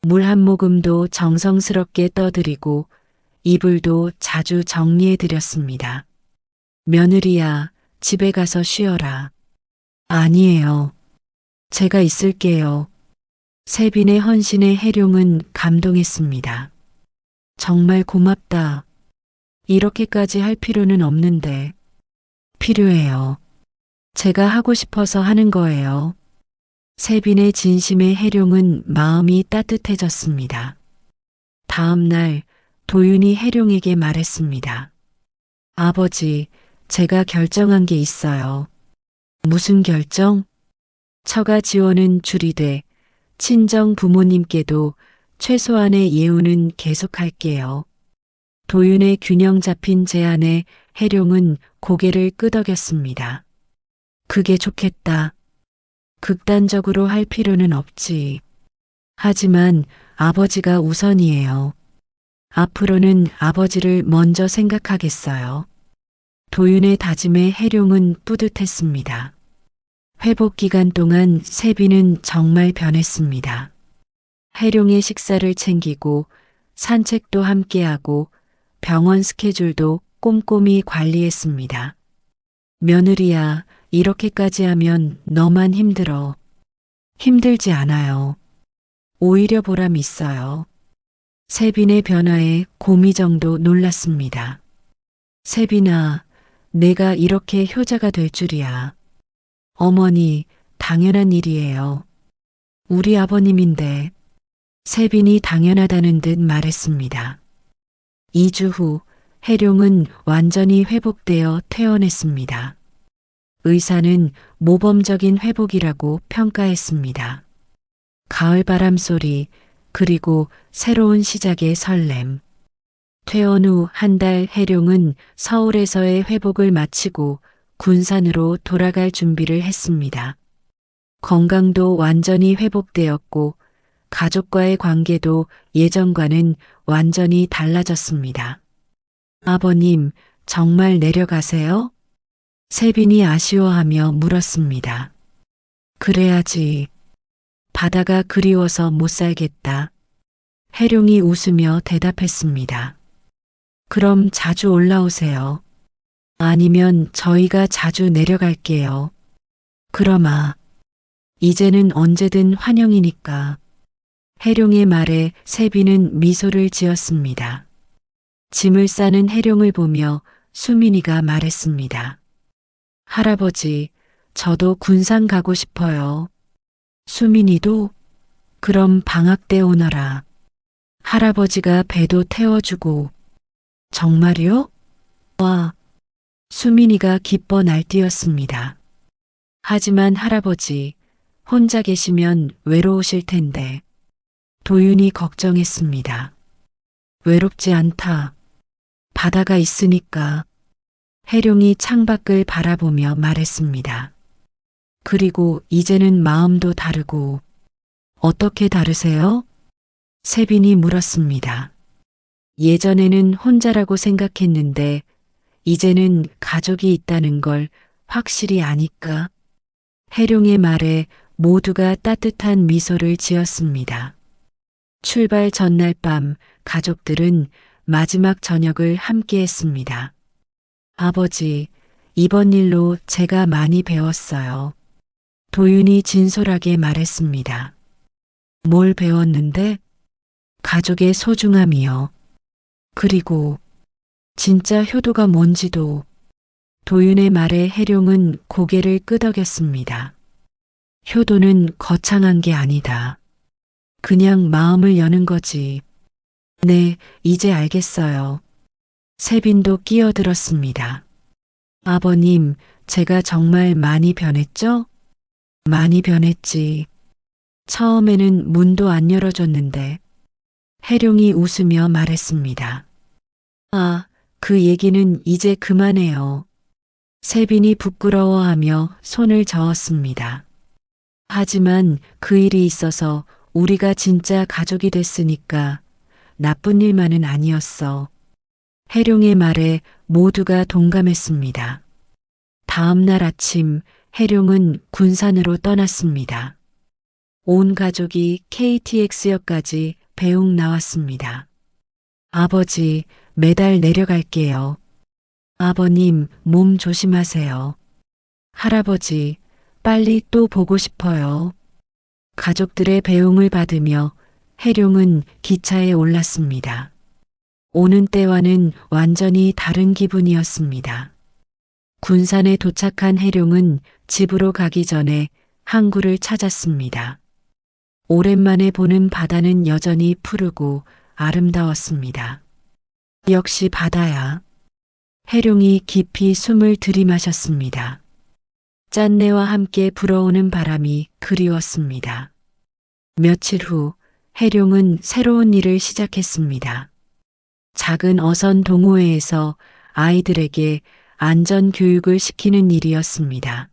물 한 모금도 정성스럽게 떠드리고 이불도 자주 정리해드렸습니다. 며느리야, 집에 가서 쉬어라. 아니에요. 제가 있을게요. 세빈의 헌신에 혜룡은 감동했습니다. 정말 고맙다. 이렇게까지 할 필요는 없는데. 필요해요. 제가 하고 싶어서 하는 거예요. 세빈의 진심에 혜룡은 마음이 따뜻해졌습니다. 다음 날 도윤이 혜룡에게 말했습니다. 아버지, 제가 결정한 게 있어요. 무슨 결정? 처가 지원은 줄이되 친정 부모님께도 최소한의 예우는 계속할게요. 도윤의 균형 잡힌 제안에 혜룡은 고개를 끄덕였습니다. 그게 좋겠다. 극단적으로 할 필요는 없지. 하지만 아버지가 우선이에요. 앞으로는 아버지를 먼저 생각하겠어요. 도윤의 다짐에 혜룡은 뿌듯했습니다. 회복 기간 동안 세빈은 정말 변했습니다. 혜룡의 식사를 챙기고 산책도 함께하고 병원 스케줄도 꼼꼼히 관리했습니다. 며느리야, 이렇게까지 하면 너만 힘들어. 힘들지 않아요. 오히려 보람 있어요. 세빈의 변화에 고미정도 놀랐습니다. 세빈아, 내가 이렇게 효자가 될 줄이야. 어머니, 당연한 일이에요. 우리 아버님인데. 세빈이 당연하다는 듯 말했습니다. 2주 후 혜룡은 완전히 회복되어 퇴원했습니다. 의사는 모범적인 회복이라고 평가했습니다. 가을 바람 소리, 그리고 새로운 시작의 설렘. 퇴원 후 한 달 해룡은 서울에서의 회복을 마치고 군산으로 돌아갈 준비를 했습니다. 건강도 완전히 회복되었고 가족과의 관계도 예전과는 완전히 달라졌습니다. 아버님, 정말 내려가세요? 세빈이 아쉬워하며 물었습니다. 그래야지. 바다가 그리워서 못 살겠다. 해룡이 웃으며 대답했습니다. 그럼 자주 올라오세요. 아니면 저희가 자주 내려갈게요. 그러마. 이제는 언제든 환영이니까. 해룡의 말에 세빈은 미소를 지었습니다. 짐을 싸는 해룡을 보며 수민이가 말했습니다. 할아버지, 저도 군산 가고 싶어요. 수민이도? 그럼 방학 때 오너라. 할아버지가 배도 태워주고. 정말요? 와. 수민이가 기뻐 날뛰었습니다. 하지만 할아버지, 혼자 계시면 외로우실 텐데. 도윤이 걱정했습니다. 외롭지 않다. 바다가 있으니까. 해룡이 창밖을 바라보며 말했습니다. 그리고 이제는 마음도 다르고. 어떻게 다르세요? 세빈이 물었습니다. 예전에는 혼자라고 생각했는데 이제는 가족이 있다는 걸 확실히 아니까. 해룡의 말에 모두가 따뜻한 미소를 지었습니다. 출발 전날 밤 가족들은 마지막 저녁을 함께 했습니다. 아버지, 이번 일로 제가 많이 배웠어요. 도윤이 진솔하게 말했습니다. 뭘 배웠는데? 가족의 소중함이요. 그리고 진짜 효도가 뭔지도. 도윤의 말에 해룡은 고개를 끄덕였습니다. 효도는 거창한 게 아니다. 그냥 마음을 여는 거지. 네, 이제 알겠어요. 세빈도 끼어들었습니다. 아버님, 제가 정말 많이 변했죠? 많이 변했지. 처음에는 문도 안 열어줬는데. 해룡이 웃으며 말했습니다. 아, 그 얘기는 이제 그만해요. 세빈이 부끄러워하며 손을 저었습니다. 하지만 그 일이 있어서 우리가 진짜 가족이 됐으니까 나쁜 일만은 아니었어. 해룡의 말에 모두가 동감했습니다. 다음 날 아침 해룡은 군산으로 떠났습니다. 온 가족이 KTX역까지 배웅 나왔습니다. 아버지, 매달 내려갈게요. 아버님, 몸 조심하세요. 할아버지, 빨리 또 보고 싶어요. 가족들의 배웅을 받으며 해룡은 기차에 올랐습니다. 오는 때와는 완전히 다른 기분이었습니다. 군산에 도착한 해룡은 집으로 가기 전에 항구를 찾았습니다. 오랜만에 보는 바다는 여전히 푸르고 아름다웠습니다. 역시 바다야. 해룡이 깊이 숨을 들이마셨습니다. 짠내와 함께 불어오는 바람이 그리웠습니다. 며칠 후 해룡은 새로운 일을 시작했습니다. 작은 어선 동호회에서 아이들에게 안전 교육을 시키는 일이었습니다.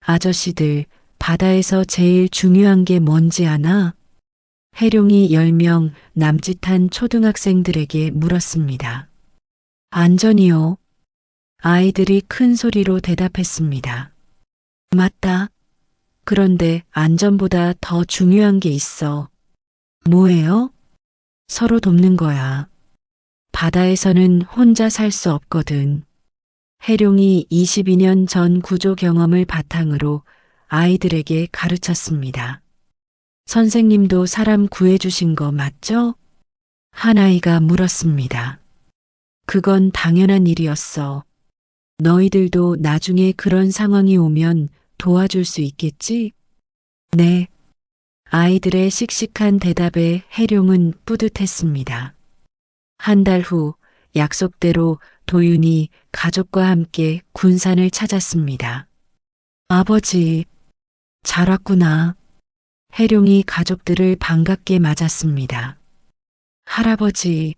아저씨들, 바다에서 제일 중요한 게 뭔지 아나? 해룡이 10명 남짓한 초등학생들에게 물었습니다. 안전이요. 아이들이 큰 소리로 대답했습니다. 맞다. 그런데 안전보다 더 중요한 게 있어. 뭐예요? 서로 돕는 거야. 바다에서는 혼자 살 수 없거든. 해룡이 22년 전 구조 경험을 바탕으로 아이들에게 가르쳤습니다. 선생님도 사람 구해주신 거 맞죠? 한 아이가 물었습니다. 그건 당연한 일이었어. 너희들도 나중에 그런 상황이 오면 도와줄 수 있겠지? 네. 아이들의 씩씩한 대답에 해룡은 뿌듯했습니다. 한 달 후 약속대로 도윤이 가족과 함께 군산을 찾았습니다. 아버지, 잘 왔구나. 해룡이 가족들을 반갑게 맞았습니다. 할아버지,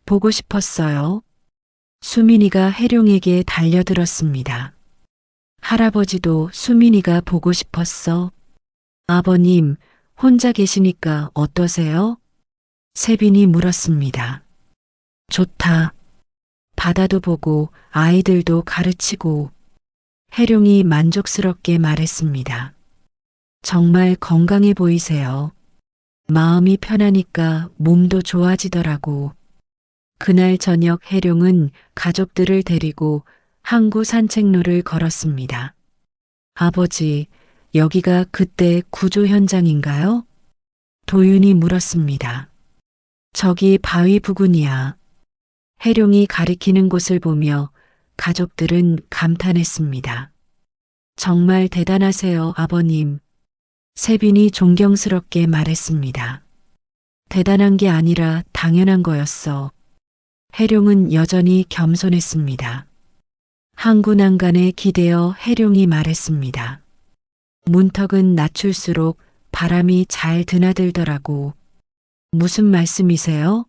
보고 싶었어요. 수민이가 해룡에게 달려들었습니다. 할아버지도 수민이가 보고 싶었어. 아버님, 혼자 계시니까 어떠세요? 세빈이 물었습니다. 좋다. 바다도 보고 아이들도 가르치고. 해룡이 만족스럽게 말했습니다. 정말 건강해 보이세요. 마음이 편하니까 몸도 좋아지더라고. 그날 저녁 해룡은 가족들을 데리고 항구 산책로를 걸었습니다. 아버지, 여기가 그때 구조 현장인가요? 도윤이 물었습니다. 저기 바위 부근이야. 해룡이 가리키는 곳을 보며 가족들은 감탄했습니다. 정말 대단하세요, 아버님. 세빈이 존경스럽게 말했습니다. 대단한 게 아니라 당연한 거였어. 해룡은 여전히 겸손했습니다. 항구 난간에 기대어 해룡이 말했습니다. 문턱은 낮출수록 바람이 잘 드나들더라고. 무슨 말씀이세요?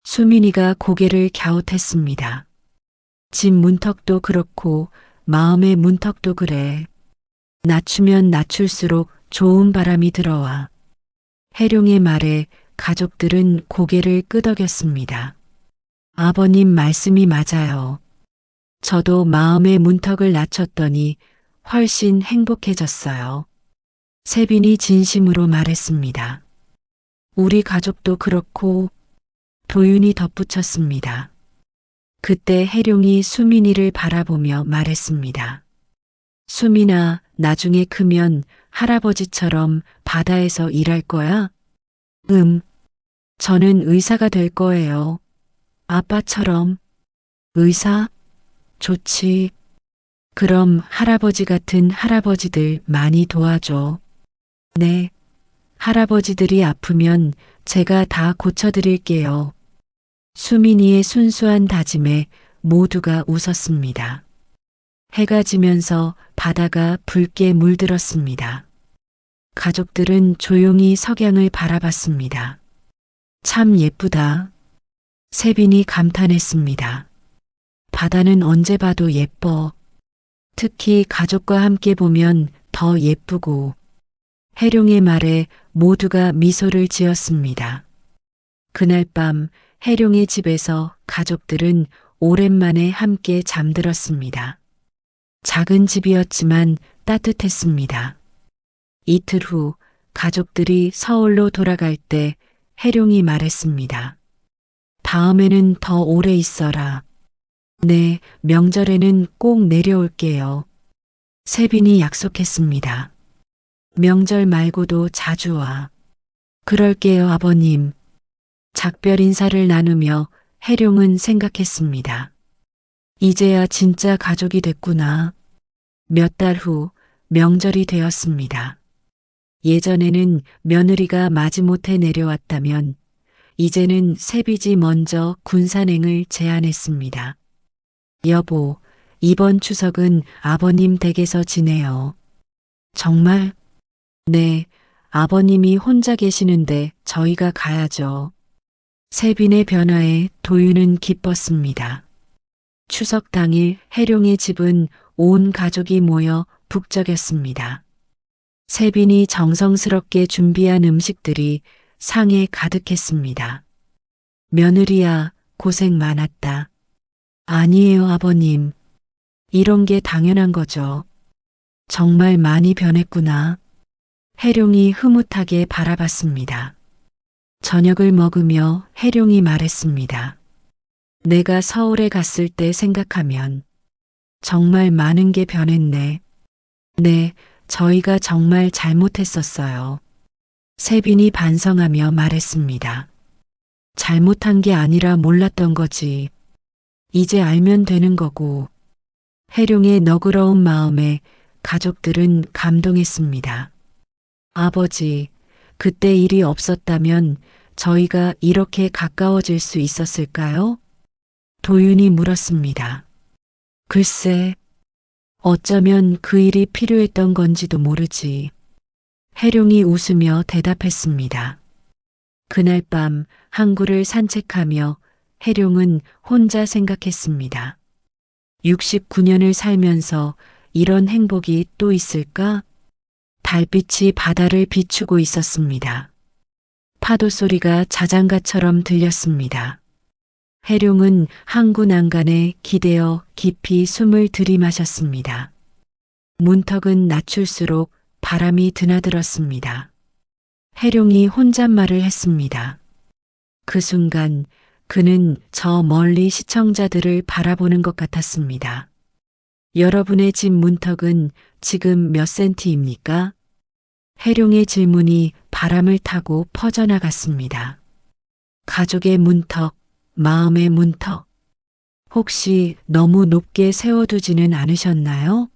수민이가 고개를 갸웃했습니다. 집 문턱도 그렇고 마음의 문턱도 그래. 낮추면 낮출수록 좋은 바람이 들어와. 해룡의 말에 가족들은 고개를 끄덕였습니다. 아버님 말씀이 맞아요. 저도 마음의 문턱을 낮췄더니 훨씬 행복해졌어요. 세빈이 진심으로 말했습니다. 우리 가족도 그렇고. 도윤이 덧붙였습니다. 그때 해룡이 수민이를 바라보며 말했습니다. 수민아, 나중에 크면 할아버지처럼 바다에서 일할 거야? 저는 의사가 될 거예요. 아빠처럼. 의사? 좋지. 그럼 할아버지 같은 할아버지들 많이 도와줘. 네. 할아버지들이 아프면 제가 다 고쳐드릴게요. 수민이의 순수한 다짐에 모두가 웃었습니다. 해가 지면서 바다가 붉게 물들었습니다. 가족들은 조용히 석양을 바라봤습니다. 참 예쁘다. 세빈이 감탄했습니다. 바다는 언제 봐도 예뻐. 특히 가족과 함께 보면 더 예쁘고. 해룡의 말에 모두가 미소를 지었습니다. 그날 밤 해룡의 집에서 가족들은 오랜만에 함께 잠들었습니다. 작은 집이었지만 따뜻했습니다. 이틀 후 가족들이 서울로 돌아갈 때 해룡이 말했습니다. 다음에는 더 오래 있어라. 네, 명절에는 꼭 내려올게요. 세빈이 약속했습니다. 명절 말고도 자주 와. 그럴게요, 아버님. 작별 인사를 나누며 해룡은 생각했습니다. 이제야 진짜 가족이 됐구나. 몇 달 후 명절이 되었습니다. 예전에는 며느리가 마지못해 내려왔다면 이제는 세비지 먼저 군산행을 제안했습니다. 여보, 이번 추석은 아버님 댁에서 지내요. 정말? 네, 아버님이 혼자 계시는데 저희가 가야죠. 세빈의 변화에 도윤은 기뻤습니다. 추석 당일 해룡의 집은 온 가족이 모여 북적였습니다. 세빈이 정성스럽게 준비한 음식들이 상에 가득했습니다. 며느리야, 고생 많았다. 아니에요, 아버님. 이런 게 당연한 거죠. 정말 많이 변했구나. 해룡이 흐뭇하게 바라봤습니다. 저녁을 먹으며 해룡이 말했습니다. 내가 서울에 갔을 때 생각하면 정말 많은 게 변했네. 네, 저희가 정말 잘못했었어요. 세빈이 반성하며 말했습니다. 잘못한 게 아니라 몰랐던 거지. 이제 알면 되는 거고. 해룡의 너그러운 마음에 가족들은 감동했습니다. 아버지, 그때 일이 없었다면 저희가 이렇게 가까워질 수 있었을까요? 도윤이 물었습니다. 글쎄, 어쩌면 그 일이 필요했던 건지도 모르지. 해룡이 웃으며 대답했습니다. 그날 밤 항구를 산책하며 해룡은 혼자 생각했습니다. 69년을 살면서 이런 행복이 또 있을까? 달빛이 바다를 비추고 있었습니다. 파도 소리가 자장가처럼 들렸습니다. 해룡은 항구 난간에 기대어 깊이 숨을 들이마셨습니다. 문턱은 낮출수록 바람이 드나들었습니다. 해룡이 혼잣말을 했습니다. 그 순간 그는 저 멀리 시청자들을 바라보는 것 같았습니다. 여러분의 집 문턱은 지금 몇 센티입니까? 해룡의 질문이 바람을 타고 퍼져나갔습니다. 가족의 문턱, 마음의 문턱. 혹시 너무 높게 세워두지는 않으셨나요?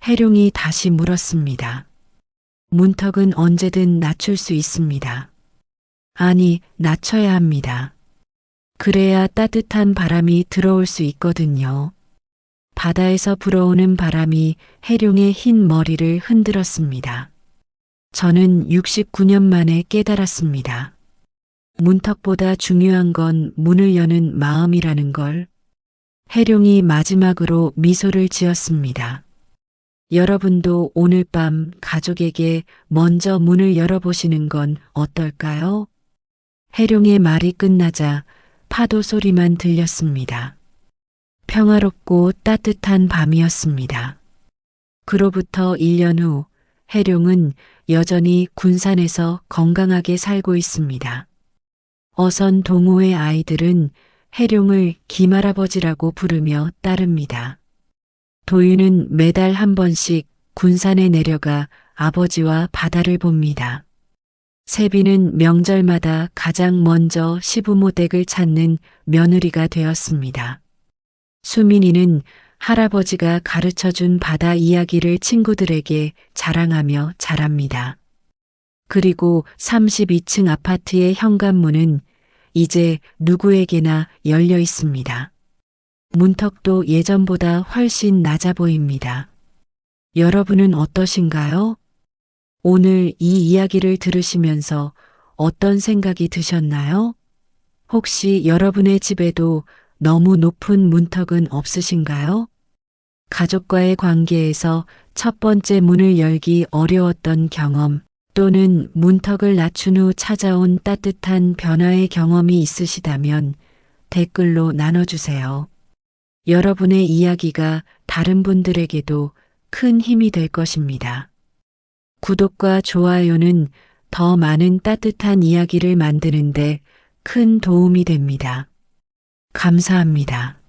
해룡이 다시 물었습니다. 문턱은 언제든 낮출 수 있습니다. 아니, 낮춰야 합니다. 그래야 따뜻한 바람이 들어올 수 있거든요. 바다에서 불어오는 바람이 해룡의 흰 머리를 흔들었습니다. 저는 69년 만에 깨달았습니다. 문턱보다 중요한 건 문을 여는 마음이라는 걸. 해룡이 마지막으로 미소를 지었습니다. 여러분도 오늘 밤 가족에게 먼저 문을 열어보시는 건 어떨까요? 해룡의 말이 끝나자 파도 소리만 들렸습니다. 평화롭고 따뜻한 밤이었습니다. 그로부터 1년 후 해룡은 여전히 군산에서 건강하게 살고 있습니다. 어선 동호회 아이들은 해룡을 김할아버지라고 부르며 따릅니다. 도윤은 매달 한 번씩 군산에 내려가 아버지와 바다를 봅니다. 세빈은 명절마다 가장 먼저 시부모 댁을 찾는 며느리가 되었습니다. 수민이는 할아버지가 가르쳐준 바다 이야기를 친구들에게 자랑하며 자랍니다. 그리고 32층 아파트의 현관문은 이제 누구에게나 열려 있습니다. 문턱도 예전보다 훨씬 낮아 보입니다. 여러분은 어떠신가요? 오늘 이 이야기를 들으시면서 어떤 생각이 드셨나요? 혹시 여러분의 집에도 너무 높은 문턱은 없으신가요? 가족과의 관계에서 첫 번째 문을 열기 어려웠던 경험 또는 문턱을 낮춘 후 찾아온 따뜻한 변화의 경험이 있으시다면 댓글로 나눠주세요. 여러분의 이야기가 다른 분들에게도 큰 힘이 될 것입니다. 구독과 좋아요는 더 많은 따뜻한 이야기를 만드는데 큰 도움이 됩니다. 감사합니다.